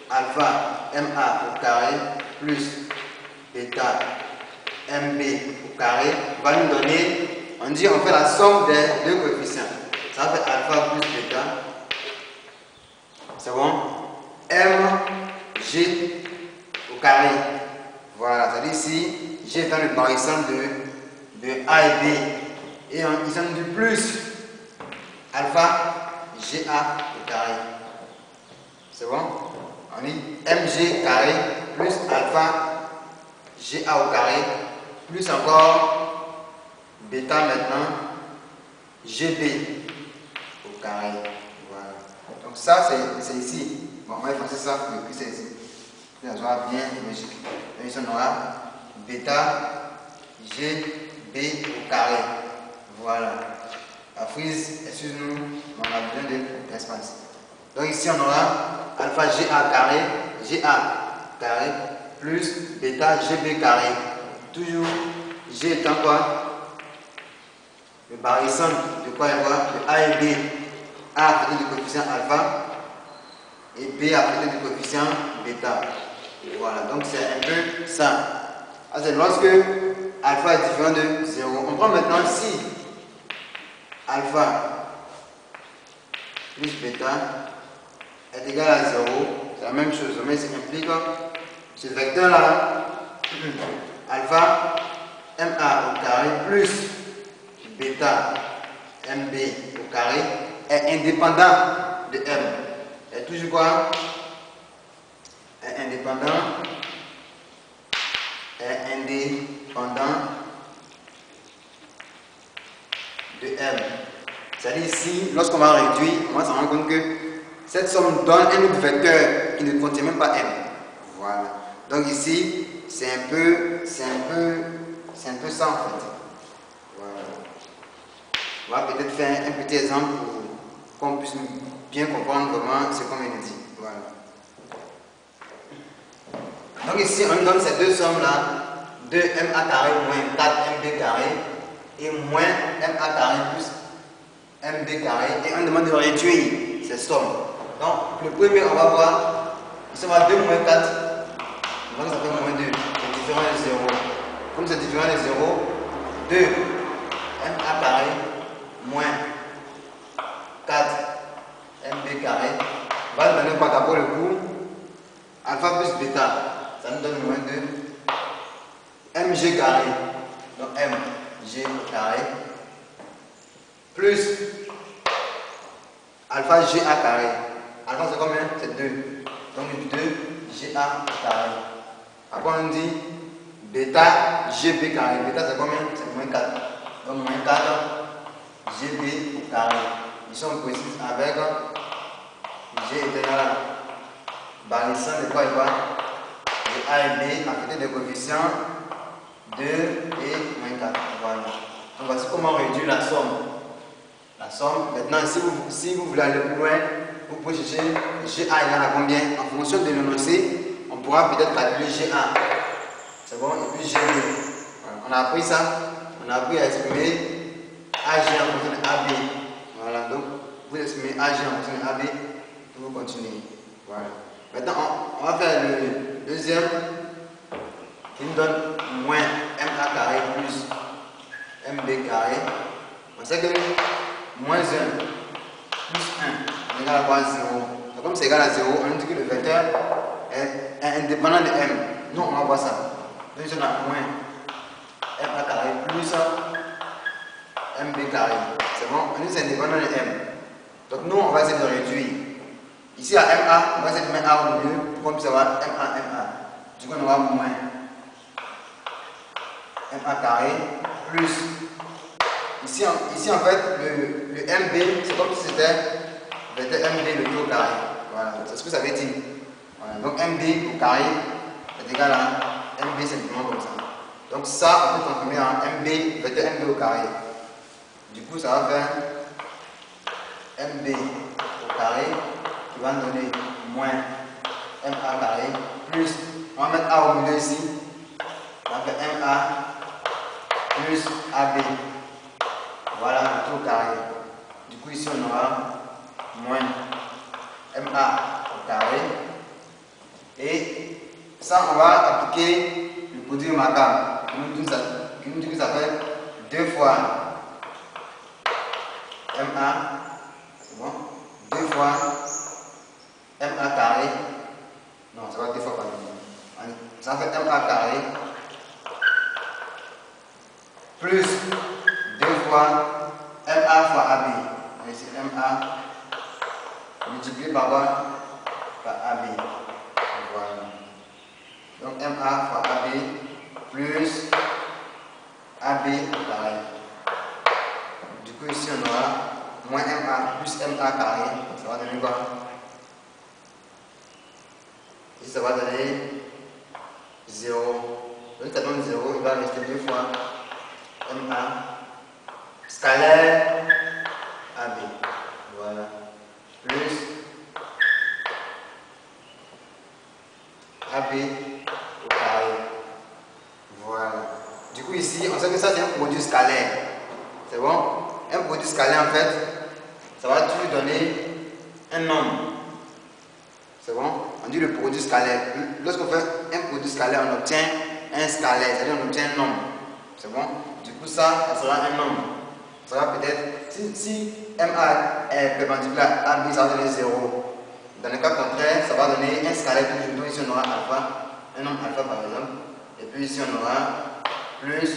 alpha MA au carré plus bêta MB au carré va nous donner, on dit on fait la somme des deux coefficients. Ça fait alpha plus bêta. C'est bon? MG au carré. Voilà, c'est-à-dire ici, G étant le barissant de A et B. Et ils ont du plus alpha GA au carré. C'est bon? On dit MG carré plus alpha GA au carré plus encore bêta maintenant GB au carré. Voilà. Donc ça c'est ici. Bon, on va effacer ça, puis c'est ici. que ça soit bien logique. Donc ici on aura bêta G B au carré. Voilà. La frise, excuse-nous, on a besoin d'espace. Donc ici on aura alpha GA carré plus bêta GB carré. Toujours G étant quoi? Le barycentre de quoi il voit? De A et B. A à côté du coefficient alpha et B à côté du coefficient bêta. Voilà, donc c'est un peu ça. C'est lorsque alpha est différent de 0. On prend maintenant si alpha plus bêta est égal à 0, c'est la même chose, mais ça implique ce vecteur là, alpha MA au carré plus bêta MB au carré est indépendant de M. Est toujours quoi? Est indépendant de M. C'est-à-dire ici, lorsqu'on va réduire, on va se rendre compte que cette somme donne un autre vecteur qui ne contient même pas M. Voilà. Donc ici, c'est un peu ça en fait. Voilà. On va peut-être faire un petit exemple pour qu'on puisse bien comprendre comment ce qu'on vient de dire. Voilà. Donc ici, on donne ces deux sommes-là, 2MA carré moins 4MB carré et moins MA carré plus MB carré, et on demande de réduire ces sommes. Donc, le premier, on va voir, ici on va 2 moins 4, donc ça fait moins 2, c'est différent de 0. Comme c'est différent de 0, 2 MA carré moins 4 MB carré va nous donner quoi d'abord le coup? Alpha plus bêta, ça nous donne moins 2 MG carré, donc MG carré plus alpha GA carré. Alpha c'est combien? C'est 2. Donc 2 GA carré. Après on dit bêta GB carré. Bêta c'est combien? C'est moins 4. Donc moins 4 GB au carré. Ici on précise avec G est égal à barycentre de quoi et quoi? De A et B à côté des coefficients 2 et moins 4. Voilà. Donc voici comment on réduit la somme. La somme, maintenant si vous voulez aller plus loin, vous pouvez chercher GA égale à combien? En fonction de l'énoncé, on pourra peut-être calculer GA. C'est bon? Et puis GB. Voilà. On a appris ça, on a appris à exprimer AG en fonction de AB. Voilà, donc vous exprimez AG en fonction de AB et vous continuez. Voilà. Maintenant, on va faire le deuxième qui nous donne moins MA carré plus MB carré. On sait que moins 1 plus 1 est égal à quoi? 0. Donc comme c'est égal à 0, on dit que le vecteur est indépendant de M. Nous, on va voir ça. Donc ici, on a moins MA carré plus MB carré. C'est bon? On dit que c'est indépendant de M. Donc nous, on va essayer de réduire. Ici, à MA, on va essayer de mettre A au milieu pour qu'on puisse avoir MA. Du coup, on aura moins MA carré plus. Ici en fait, le MB, c'est comme si c'était vecteur MB le tout au carré. Voilà, c'est ce que ça veut dire. Voilà, donc MB au carré est égal à MB simplement comme ça. Donc ça, on peut transformer en MB, vecteur MB au carré. Du coup, ça va faire MB au carré qui va nous donner moins MA carré plus, on va mettre A au milieu ici, on va faire MA plus AB. Voilà, tout au carré. Du coup, ici, on aura moins MA au carré. Et ça, on va appliquer le produit remarquable qui nous dit que ça fait 2 fois MA. C'est bon? 2 fois MA carré. Non, ça va 2 fois par exemple. Ça fait MA carré plus 2 fois MA fois AB. Ici MA multiplié par quoi? Par AB. Voilà. Donc MA fois AB plus AB au carré. Du coup ici on aura moins MA plus MA carré. Ça va donner quoi? Ici, ça va donner 0. Donc, ça donne 0, il va rester 2 fois MA scalaire AB. Voilà. Plus AB au carré. Voilà. Du coup, ici, on sait que ça, c'est un produit scalaire. C'est bon? Un produit scalaire, en fait, ça va toujours donner un nombre. C'est bon? On dit le produit scalaire. Lorsqu'on fait un produit scalaire, on obtient un scalaire, c'est-à-dire on obtient un nombre. C'est bon? Du coup, ça sera un nombre. Ça sera peut-être, si MA est perpendiculaire à AB, ça va donner 0. Dans le cas contraire, ça va donner un scalaire. Donc ici, on aura alpha, un nombre alpha par exemple. Et puis ici, on aura plus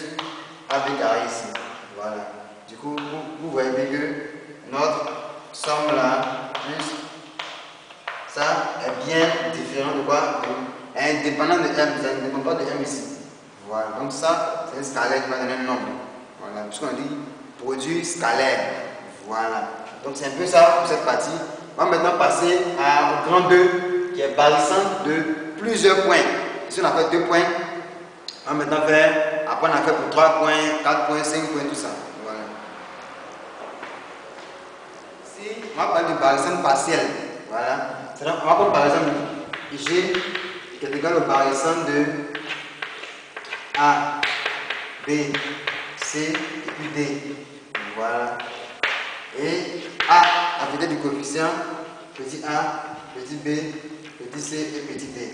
AB carré ici. Voilà. Du coup, vous voyez bien que notre somme là, plus ça est bien différent de quoi? Indépendant de M, ça ne dépend pas de M ici. Voilà, donc ça, c'est un scalaire qui va donner un nombre. Voilà, puisqu'on dit produit scalaire. Voilà, donc c'est un peu ça pour cette partie. On va maintenant passer au grand 2 qui est barissant de plusieurs points. Ici, on a fait 2 points. On va maintenant faire, après on a fait pour 3 points, 4 points, 5 points, tout ça. Voilà. Ici, on va parler de barissant partiel. Voilà. On va prendre par exemple G qui est égal au barissant de A, B, C et puis D. Voilà. Et A à côté du coefficient petit a, petit b, petit c et petit d.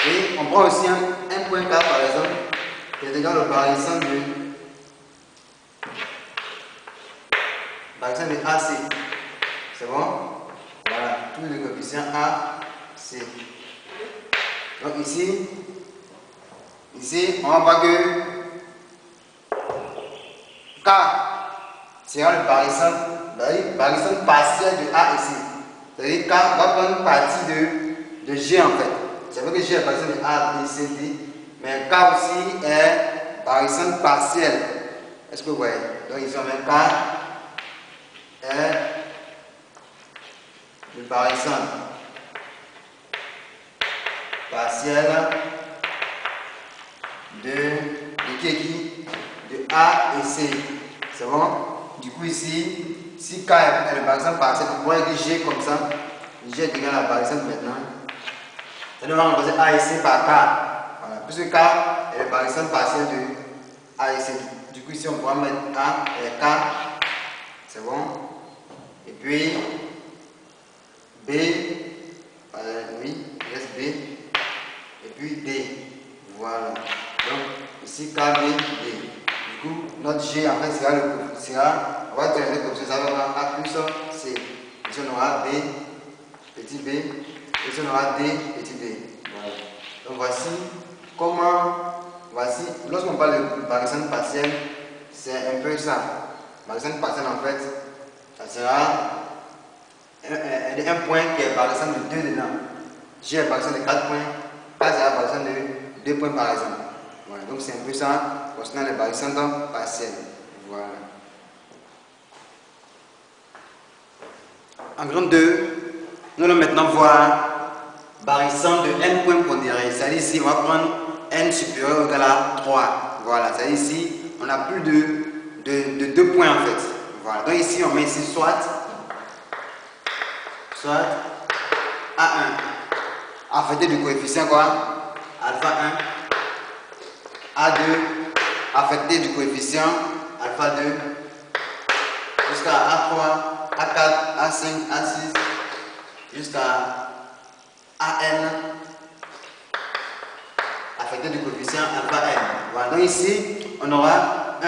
Et on prend aussi un point K par exemple qui est égal au barissant de AC. C'est bon? Voilà, tous les coefficients A, C. Donc ici, on va voir que K sera le barissant partiel de A et C. C'est-à-dire K va prendre une partie de G en fait. C'est vrai que G est barissant de A, B, C, D, mais K aussi est barissant partiel. Est-ce que vous voyez? Donc ici on met K est le barissant partiel de qui? De A et C. C'est bon? Du coup ici, si K est le barissant partiel, on pourrait écrire G comme ça. G est égal à la barissant maintenant. Ça va remplacer A et C par K. Voilà. Puisque K est le barissant partiel de A et C. Du coup ici on pourra mettre A et K. C'est bon? Et puis B, oui, reste B. Et puis D. Voilà. Donc ici K, B, D. Du coup, notre G en fait on va traiter comme ça, ça va avoir A plus C. Ici on aura B, petit b, ici on aura D, petit d. Voilà. Donc voici, lorsqu'on parle de barissant partiel, c'est un peu ça. Barissant partiel en fait, ça sera un point qui est barissant de 2 dedans. G est barissant de 4 points, K sera barissant de 2 points par exemple. Voilà, donc c'est un peu ça concernant les barissants partiels. Voilà. En grande 2, nous allons maintenant voir barissant de n points pondérés. C'est-à-dire ici, on va prendre n supérieur ou égal à 3. Voilà, c'est-à-dire ici, on a plus de 2 points en fait. Voilà, donc ici, on met ici soit A1 affecté du coefficient quoi? Alpha 1, A2 affecté du coefficient alpha 2 jusqu'à A3, A4, A5, A6 jusqu'à AN affecté du coefficient alpha n. Voilà, donc ici on aura 1,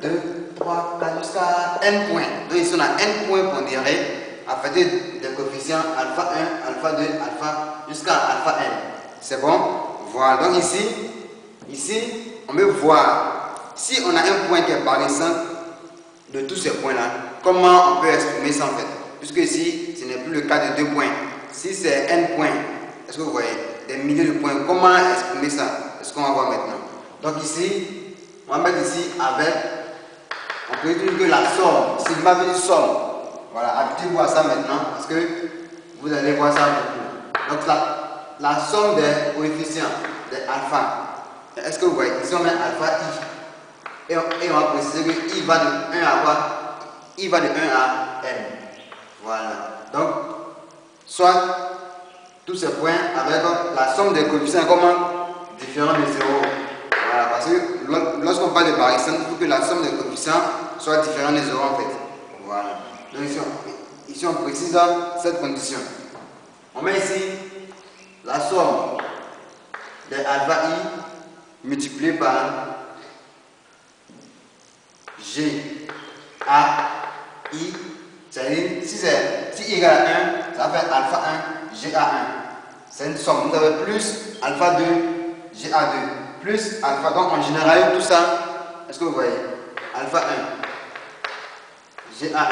2, 3, 4 jusqu'à n points. Donc ici on a n points pondérés affectés des coefficients alpha 1, alpha 2, alpha jusqu'à alpha n. C'est bon? Voilà, donc ici on veut voir si on a un point qui est barissant de tous ces points là, comment on peut exprimer ça en fait? Puisque ici ce n'est plus le cas de 2 points. Si c'est n points, est-ce que vous voyez des milliers de points? Comment exprimer ça? C'est ce qu'on va voir maintenant. Donc ici, on va mettre ici avec, on peut dire que la somme, sigma veut dire somme. Voilà, habituez-vous à ça maintenant parce que vous allez voir ça beaucoup. Donc la somme des coefficients de alpha. Est-ce que vous voyez? Ici on met alpha i. Et on va préciser que i va de 1 à quoi? I va de 1 à n. Voilà. Donc, soit tous ces points avec la somme des coefficients comment différents de 0. Voilà. Parce que lorsqu'on parle de barycène, il faut que la somme des coefficients soit différente de 0 en fait. Voilà. Donc ici on précise cette condition. On met ici la somme de alpha i multiplié par g a i. C'est-à-dire si i égale à 1, ça va faire alpha 1 g a 1. C'est une somme. Vous avez plus alpha 2 g a 2 plus alpha. Donc on généralise tout ça. Est-ce que vous voyez? Alpha 1 g a 1.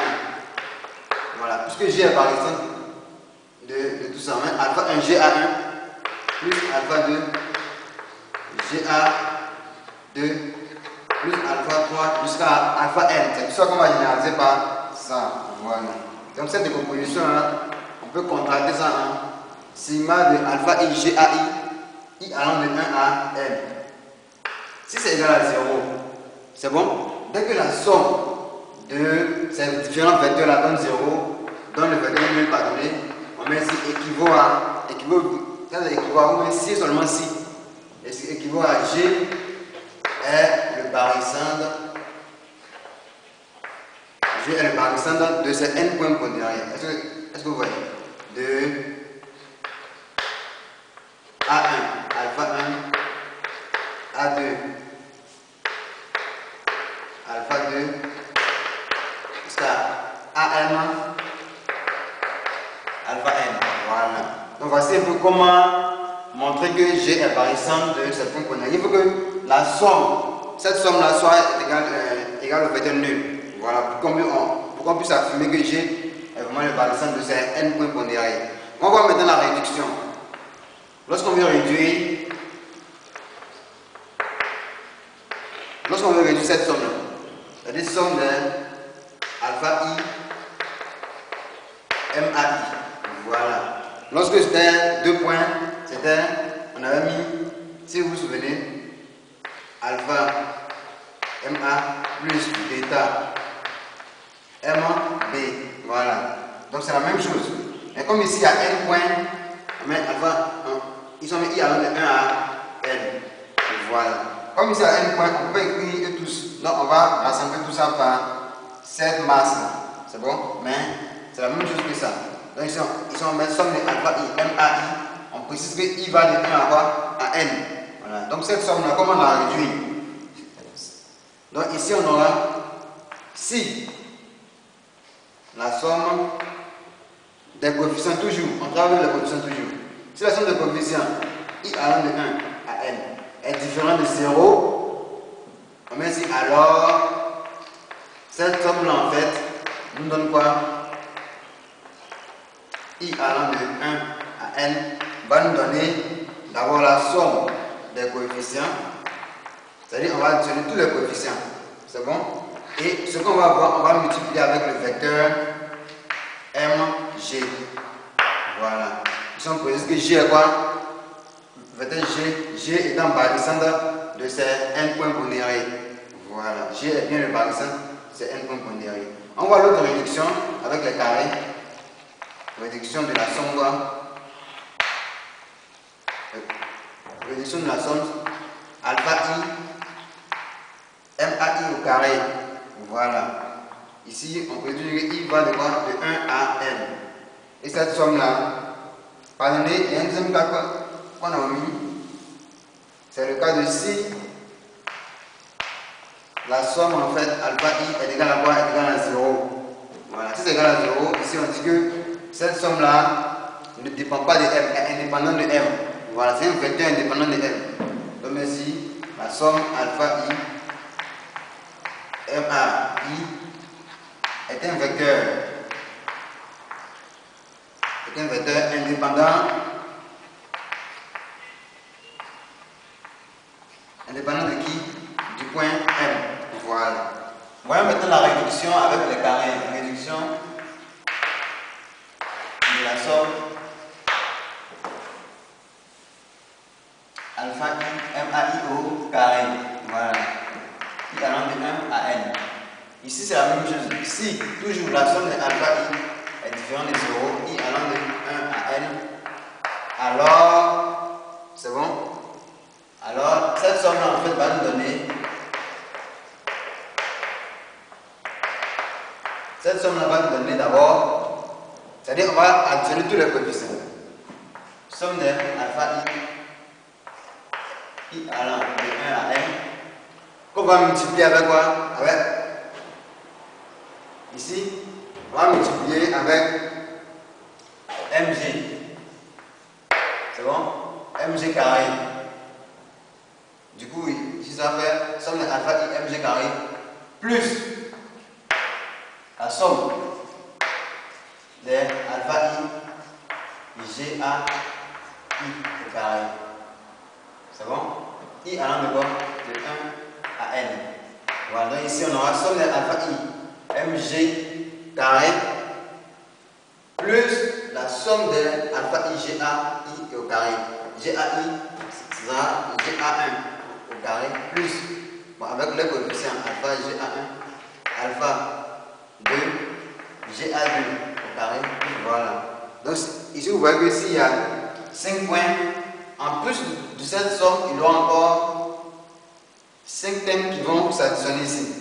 Voilà, puisque G est par exemple de tout ça, hein? Alpha 1 GA1 plus alpha 2 GA2 plus alpha 3 jusqu'à alpha n. C'est tout ça qu'on va généraliser par ça. Voilà. Donc cette décomposition, hein, on peut contracter ça en sigma de alpha i GAI, i allant de 1 à n. Si c'est égal à 0, c'est bon? Dès que la somme de ces différents vecteurs là donne 0, donne le vecteur nul pardonné, on met ici équivaut à au moins si seulement si. Et ce qui équivaut à G est le barycène. G est le barycène de ces n points pondérés. Est-ce que vous voyez? De A1, alpha 1, A2, alpha 2, jusqu'à AM, alpha n. Voilà. Donc voici un peu comment montrer que G est barycène de ces points pondérés. Il faut que la somme, cette somme-là soit égale au vecteur nul. Voilà, pour qu'on puisse affirmer que G est vraiment le barycène de ces n points pondérés. On va voir maintenant la réduction. Lorsqu'on veut réduire cette somme-là, c'est-à-dire somme de alpha i MAI. Voilà. Lorsque c'était 2 points, on avait mis, si vous vous souvenez, alpha MA plus bêta MB. Voilà. Donc c'est la même chose. Mais comme ici il y a n points, on met alpha 1. Ils sont mis i allant de 1 à n. Voilà. Comme ici il y a n points, on peut écrire tous. Donc on va rassembler tout ça par cette masse. C'est bon? Mais c'est la même chose que ça. Donc ici on met somme de alpha i MAI. On précise que i va de 1 à quoi? À n. Voilà. Donc cette somme-là, comment on la réduit? Donc ici on aura si la somme des coefficients toujours, on travaille avec les coefficients toujours. Si la somme des coefficients i allant de 1 à n est différente de 0, on met ici alors cette somme-là en fait nous donne quoi? I allant de 1 à n va nous donner d'abord la somme des coefficients, c'est-à-dire on va additionner tous les coefficients, c'est bon? Et ce qu'on va voir, on va multiplier avec le vecteur mg. Voilà. Ici on précise que g est quoi? Le vecteur g étant barycène de ces n points pondérés. Voilà. G est bien le barycène de ces n points pondérés. On voit l'autre réduction avec les carrés. Réduction de la somme quoi? Réduction de la somme alpha i MAI au carré. Voilà. Ici, on peut dire que i va de quoi? De 1 à n. Et cette somme-là, pardonnez, il y a un deuxième cas qu'on a mis. C'est le cas de si la somme en fait alpha i est égale à quoi? Est égale à 0. Voilà. Si c'est égal à 0, ici on dit que cette somme-là ne dépend pas de m, est indépendante de m. Voilà, c'est un vecteur indépendant de m. Donc ici, la somme alpha i MAI est un vecteur indépendant de qui? Du point M. Voilà. Voyons maintenant la réduction avec les carrés. Réduction de la somme Ici, c'est la même chose. Si toujours la somme de alpha I est différente de 0, I allant de 1 à N, alors, c'est bon? Alors, cette somme-là, en fait, va nous donner. Cette somme-là va nous donner d'abord, c'est-à-dire on va additionner tous les coefficients. Somme de alpha I allant de 1 à N, qu'on va multiplier avec quoi? Avec, ici, on va multiplier avec mg. C'est bon? Mg carré. Du coup, ici ça va faire somme de alpha I mg carré plus la somme de alpha I ga I au carré. C'est bon? I allant de quoi? De 1 à N. Voilà, donc ici on aura somme de alpha I mg carré plus la somme de alpha I ga I au carré. Ga I sera ga1 au carré plus, bon, avec le coefficient alpha ga1, alpha 2, ga2 au carré, voilà. Donc ici vous voyez que s'il y a 5 points, en plus de cette somme, il y aura encore 5 thèmes qui vont s'additionner ici.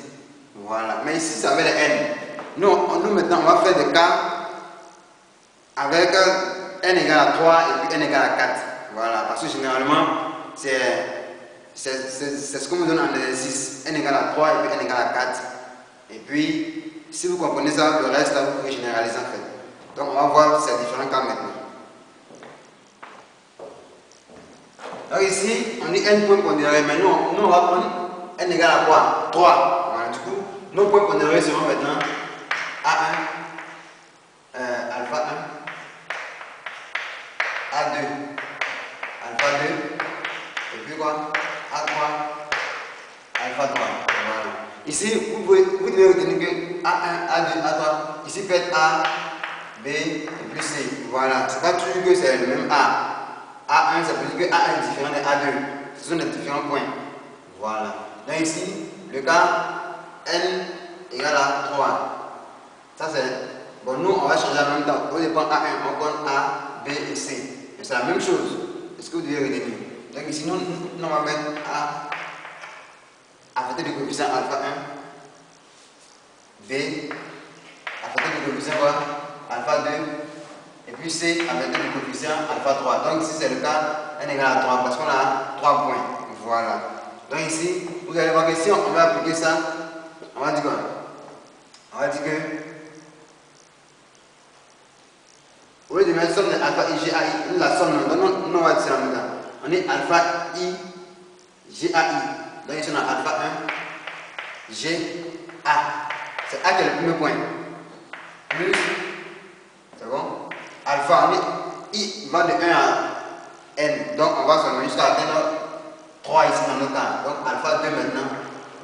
Voilà, mais ici ça met les n. Nous maintenant on va faire des cas avec n égale à 3 et puis n égale à 4. Voilà, parce que généralement c'est ce qu'on me donne en exercice. N égale à 3 et puis n égale à 4. Et puis si vous comprenez ça, le reste là vous pouvez généraliser en fait. Donc on va voir ces différents cas maintenant. Donc ici on dit n points pondérés, mais nous on va prendre n égale à quoi? 3. Voilà, du coup nos points pondérés seront maintenant A1, alpha 1, A2, alpha 2, et puis quoi? A3, alpha 3. Voilà. Ici, vous devez retenir que A1, A2, A3, ici peut être A, B et puis C. Voilà. C'est pas toujours que c'est le même A. A1, ça veut dire que A1 est différent de A2. Ce sont des différents points. Voilà. Donc ici, le cas N égale à 3. Ça c'est. Bon, nous on va changer en même temps. Au dépend A1, on prend A, B et C. C'est la même chose. Est-ce que vous devez retenir? Donc ici, nous on va mettre A affecté du coefficient alpha 1, B affecté du coefficient quoi? Alpha 2, et puis C affecté du coefficient alpha 3. Donc ici c'est le cas n égale à 3 parce qu'on a 3 points. Voilà. Donc ici, vous allez voir que si on va appliquer ça, on va dire quoi? On va dire que au lieu de mettre somme de alpha I ga I, la somme, on va dire ça maintenant. On est alpha I ga I. Donc ici on a alpha 1 G A. C'est A qui est le premier point. Plus, c'est bon? Alpha, on est I va de 1 à N. Donc on va seulement jusqu'à atteindre 3 ici dans notre cas. Donc alpha 2 maintenant.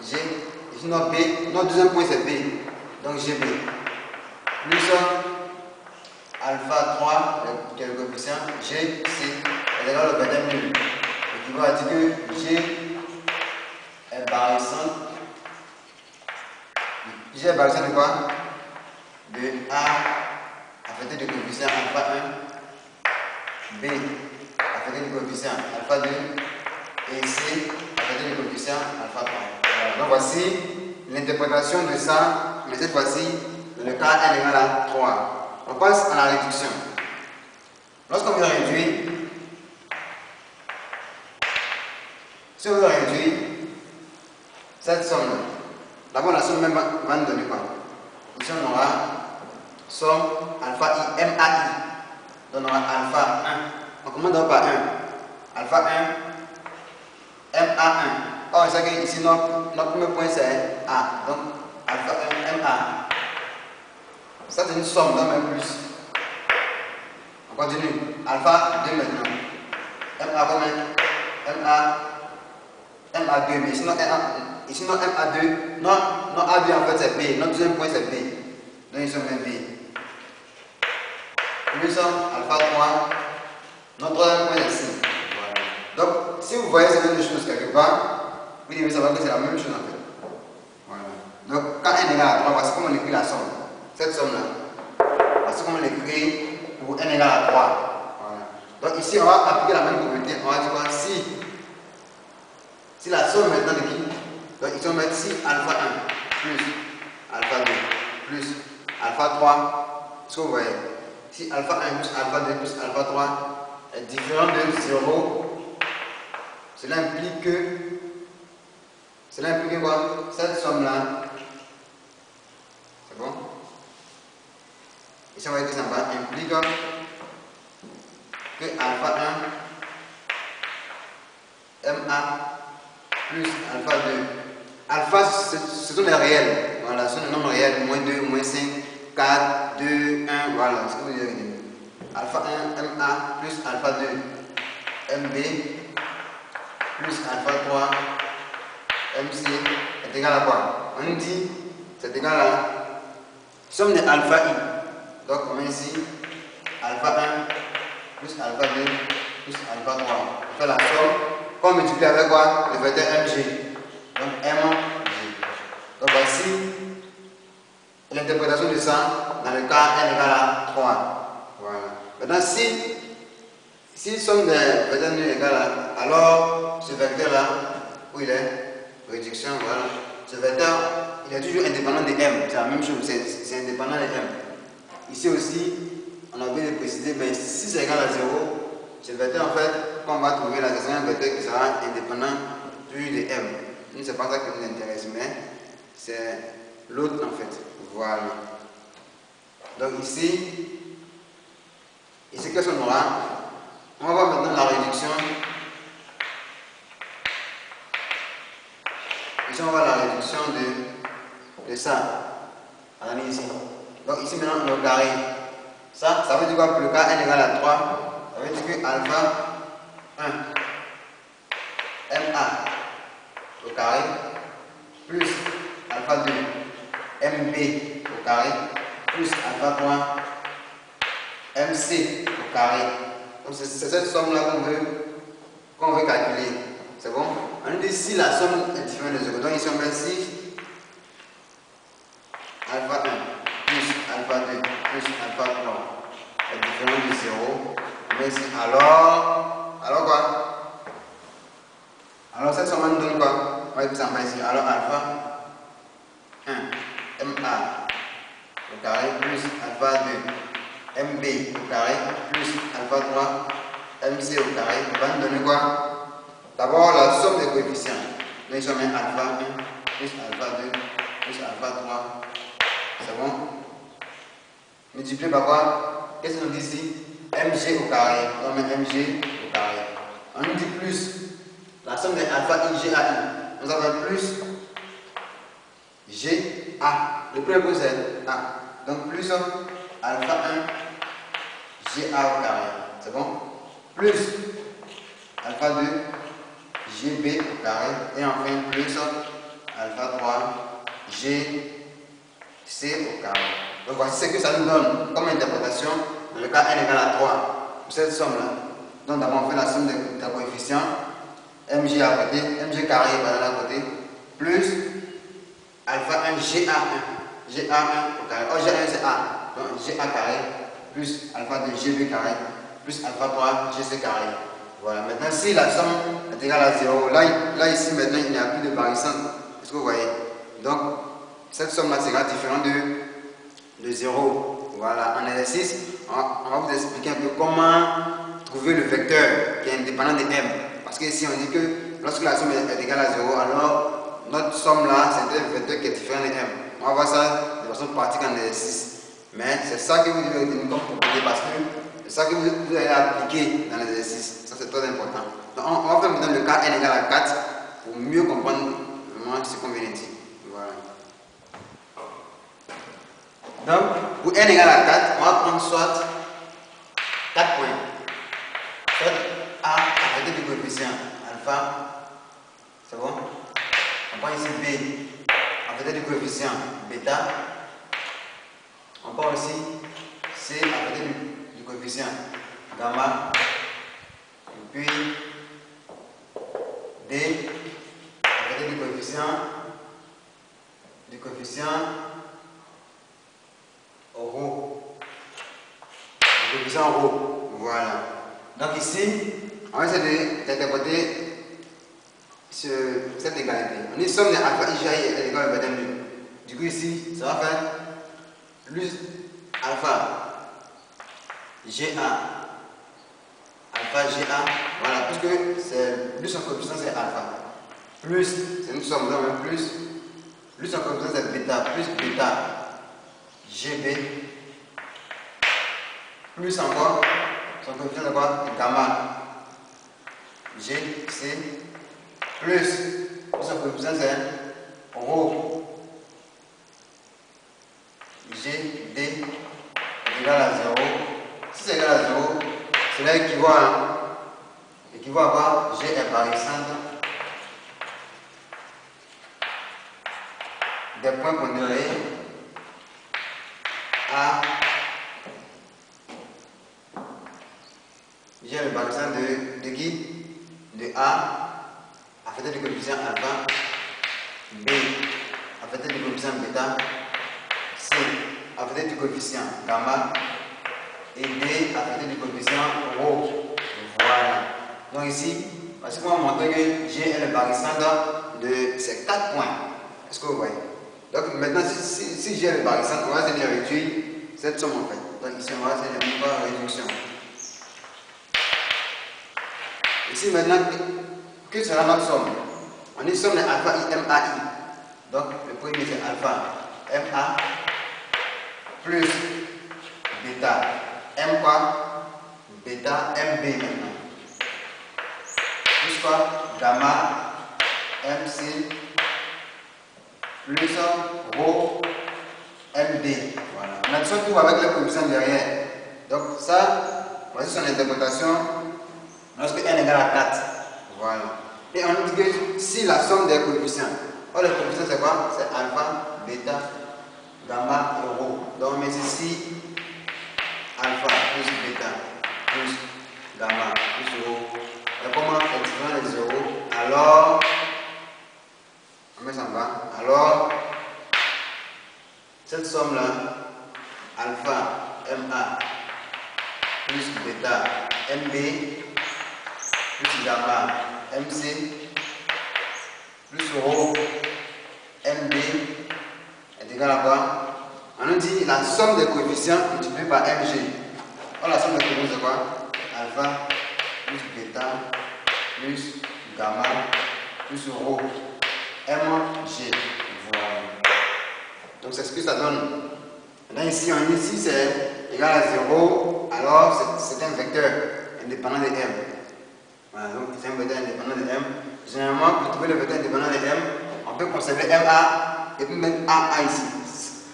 G. Ici notre B. Notre deuxième point c'est B. Donc GB. Plus alpha 3, qui est le coefficient G, C, est égal au vecteur nul. Et qui va dire que G est barrissant. G est barrissant de quoi? De A affecté du coefficient alpha 1, B affecté du coefficient alpha 2 et C affecté du coefficient alpha 3. Voilà. Donc voici l'interprétation de ça, mais cette fois-ci, le cas n égale à 3. On passe à la réduction. Lorsqu'on veut réduire, si on veut réduire cette somme, d'abord la somme même va nous donner quoi? Ici on aura somme alpha I, MAI. Donc on aura alpha 1. On commence donc par 1. Alpha 1, MA1. Or, on sait que ici notre premier point c'est A. Donc alpha 1, MA. Ça c'est une somme dans même plus. On continue. Alpha 2 maintenant. MA combien? MA2. Mais ici notre MA2. Notre A2 en fait c'est B. Notre deuxième point c'est B. Donc ici on met B. Plus alpha 3. Notre troisième point c'est C. Voilà. Donc si vous voyez ces deux choses quelque part, vous devez savoir que c'est la même chose en fait. Voilà. Donc quand n égale à 3, voici comment on écrit la somme. Cette somme-là, voici comment on l'écrit pour n égale à 3. Voilà. Donc ici, on va appliquer la même propriété. On va dire quoi? Si la somme maintenant de qui? Donc ici, on va mettre si alpha 1 plus alpha 2 plus alpha 3. Est-ce que vous voyez? Si alpha 1 plus alpha 2 plus alpha 3 est différent de 0, cela implique quoi? Cette somme-là, c'est bon? Ici, on va écrire ça en bas, implique que alpha 1 MA plus alpha 2. Alpha, ce sont les réels. Voilà, ce sont les nombres réels. Moins 2, moins 5, 4, 2, 1. Voilà, ce que vous direz. Alpha 1, MA plus alpha 2. MB plus alpha 3. MC est égal à quoi? On dit c'est égal à somme de alpha I. Donc on met ici alpha 1 plus alpha 2 plus alpha 3. On fait la somme. On multiplie avec quoi? Le vecteur MG. Donc MG. Donc voici l'interprétation de ça dans le cas n égale à 3. Voilà. Maintenant si somme des vecteurs nu égale à, alors ce vecteur là, où il est? Réduction, voilà. Ce vecteur, il est toujours indépendant de M. C'est la même chose, c'est indépendant de M. Ici aussi, on a oublié de préciser, mais si c'est égal à 0, ce vecteur, en fait, quand on va trouver la c'est un vecteur qui sera indépendant toujours de M. Nous, c'est pas ça qui nous intéresse, mais c'est l'autre, en fait. Voilà. Donc ici, qu'est-ce qu'on aura? On va voir maintenant la réduction. Ici, on va voir la réduction de ça. Regardez ici. Donc ici, maintenant, on est au carré. Ça veut dire quoi pour le cas n égale à 3? Ça veut dire que alpha 1 MA au carré plus alpha 2 MB au carré plus alpha 3 MC au carré. Donc c'est cette somme-là qu'on veut calculer. C'est bon? On nous dit si la somme est différente de 0. Donc ici on met si alpha 1 plus alpha 2 plus alpha 3 est différent de 0. Mais ici alors quoi? Alors cette somme nous donne quoi? On va écrire ça en bas ici. Alors alpha 1 MA au carré plus alpha 2 MB au carré plus alpha 3 MC au carré va nous donner quoi? D'abord la somme des coefficients. Donc ici on met alpha 1 plus alpha 2 plus alpha 3. C'est bon? Multiplié par quoi? Qu'est-ce qu'on dit ici? MG au carré. On met MG au carré. On nous dit plus la somme des alpha I, G, A, I. Nous avons plus G, A. Le premier coup c'est A. Donc plus alpha 1 G, A au carré. C'est bon? Plus alpha 2 GB au carré. Et enfin plus alpha 3 G, C au carré. Donc voici ce que ça nous donne comme interprétation dans le cas n égale à 3. Pour cette somme-là. Donc d'abord on fait la somme des coefficients. MG à côté, MG carré va à côté, plus alpha 1 GA1, GA1 au carré. Oh, GA1 c'est A, donc GA carré, plus alpha 2 GB carré, plus alpha 3 GC carré. Voilà, maintenant si la somme est égale à 0, là ici maintenant il n'y a plus de variation. Est-ce que vous voyez? Donc cette somme-là sera différente de 0. Voilà, en exercice, on va vous expliquer un peu comment trouver le vecteur qui est indépendant de M. Parce que ici on dit que lorsque la somme est égale à 0, alors notre somme là, c'est un vecteur qui est différent de M. On va voir ça de façon pratique en exercice. Mais c'est ça que vous devez retenir comme propriété parce que c'est ça que vous allez appliquer dans l'exercice. Ça c'est très important. Donc on va faire maintenant le cas n égale à 4 pour mieux comprendre vraiment ce qu'on vient de dire. Voilà. Donc pour n égale à 4, on va prendre soit 4 points. Soit A avec des coefficients alpha, c'est bon? On prend ici B avec des coefficients bêta. On prend aussi C avec du coefficient gamma. Et puis D avec du coefficient coefficient rho. Voilà. Donc ici, on va essayer d'interpréter cette égalité. On dit somme de alpha ij est égal à vecteur nul. Du coup ici, ça va faire plus alpha GA. Alpha GA, voilà, puisque c'est plus en coefficient c'est alpha. Plus, c'est une somme, donc plus en coefficient c'est bêta, plus bêta GB. Plus encore, son coefficient c'est quoi? Gamma GC. Plus son coefficient c'est rho GD est égal à 0. Si c'est égal à 0, cela équivaut à quoi? G est barrissante des points pondérés A. G est barrissant de qui? De A affecté du coefficient alpha, B affecté du coefficient bêta, C affecté du coefficient gamma et D affecté du coefficient rho. Voilà. Donc ici, parce qu'on va montrer que G est le barrissant de ces 4 points. Est-ce que vous voyez? Donc maintenant, si G est le barrissant, on va essayer de réduire cette somme en fait. Donc ici, on va essayer de faire une réduction. Ici maintenant, que sera notre somme? On dit somme de alpha I, MAI. Donc le premier c'est alpha MA plus bêta M quoi? Bêta MB maintenant. Plus quoi? Gamma MC plus rho MD. Voilà. On additionne tout avec le coefficient derrière. Donc ça, voici son interprétation lorsque n égale à 4. Voilà. Et on dit que si la somme des coefficients, or les coefficients c'est quoi? C'est alpha, bêta, gamma et rho. Donc on met ici alpha plus bêta plus gamma plus rho. Et comment exprimer les zéros? Alors, on met ça en bas. Alors, cette somme là, alpha MA plus bêta MB plus gamma MC plus rho MB est égal à quoi? On nous dit la somme des coefficients multipliée par MG. Alors la somme des coefficients c'est quoi? Alpha plus bêta plus gamma plus rho MG. Voilà. Donc c'est ce que ça donne. Là ici, ici c'est égal à 0, alors c'est un vecteur indépendant de M. Voilà, donc c'est un vecteur indépendant de M. Généralement, pour trouver le vecteur indépendant de M, on peut conserver MA et puis mettre AA ici.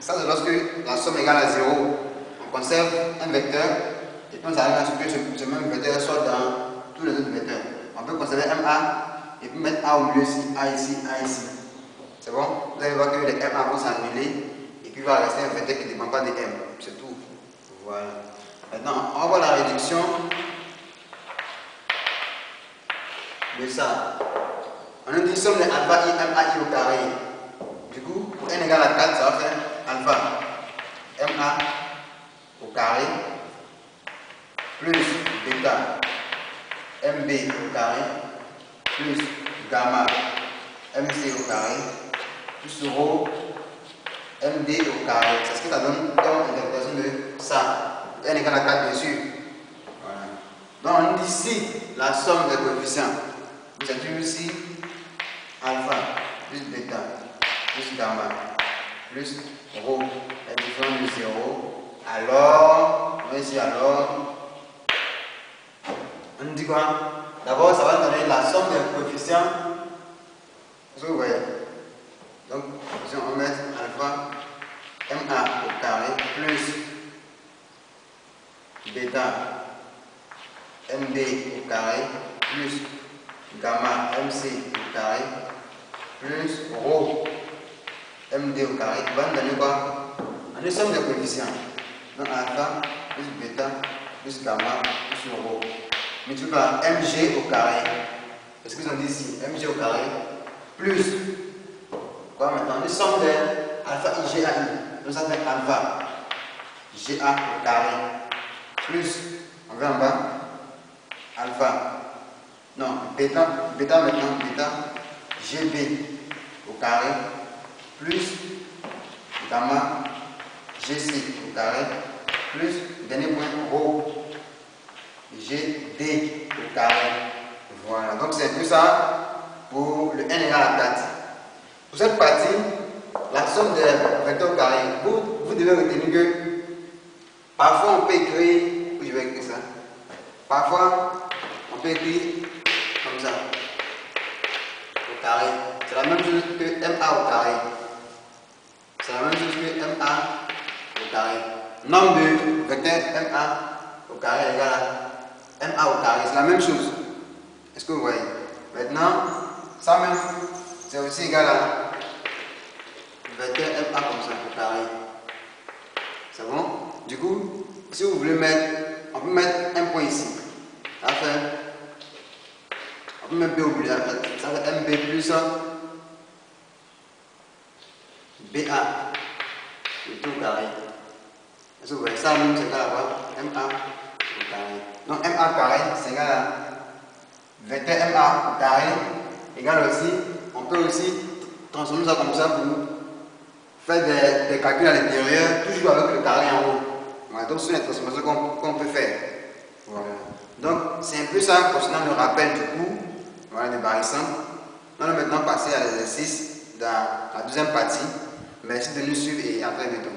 Ça c'est lorsque la somme est égale à 0. On conserve un vecteur et puis on arrive à ce que ce même vecteur soit dans tous les autres vecteurs. On peut conserver MA et puis mettre A au milieu ici, A ici, A ici. C'est bon? Vous allez voir que les MA vont s'annuler et puis il va rester un vecteur qui ne dépend pas de M. C'est tout. Voilà. Maintenant, on va voir la réduction de ça. On a dit somme de alpha I, MAI au carré. Du coup, pour n égale à 4, ça va faire alpha MA au carré plus bêta MB au carré plus gamma MC au carré plus rho MD au carré. C'est ce que ça donne comme interprétation de ça. N égale à 4 bien sûr. Voilà. Donc on dit ici la somme des coefficients. Vous avez ici alpha plus bêta plus gamma plus rho est différent de 0. Alors, on va ici alors. On dit quoi? D'abord, ça va donner la somme des coefficients. Est-ce que vous voyez? Donc, si on met alpha MA au carré plus bêta MB au carré plus gamma MC au carré plus rho MD au carré va nous donner quoi? On a somme des coefficients. Donc alpha plus bêta plus gamma plus rho multiplié par MG au carré. Qu'est-ce qu'ils ont dit ici? MG au carré plus quoi maintenant? On a somme de alpha IGAI. Donc ça fait alpha GA au carré plus, on va en bas, alpha, non, bêta maintenant, bêta, GB au carré, plus gamma, GC au carré, plus, dernier point, rho, GD au carré. Voilà, donc c'est un peu ça pour le n égale à 4. Pour cette partie, la somme des vecteurs carrés, vous devez retenir que parfois on peut écrire, je vais écrire ça, parfois on peut écrire comme ça, au carré. C'est la même chose que MA au carré. C'est la même chose que MA au carré. Nombre de vecteurs MA au carré égale à MA au carré. C'est la même chose. Est-ce que vous voyez? Maintenant, ça même, c'est aussi égal à vecteur MA comme ça au carré. C'est bon? Du coup, si vous voulez mettre, on peut mettre un point ici. Ça fait, on peut mettre B au bout, ça fait MB plus BA, le tout au carré. Est-ce que vous voyez? Ça même, c'est égal à quoi? MA au carré. Donc MA carré, c'est égal à vecteur MA au carré égale aussi, on peut aussi transformer ça comme ça pour faire des calculs à l'intérieur, toujours avec le carré en haut. Voilà, donc c'est une transformation qu'on peut faire. Voilà. Donc c'est un peu ça concernant le rappel du cours, voilà, de Barissan. On va maintenant passer à l'exercice dans la deuxième partie. Merci de nous suivre et à très bientôt.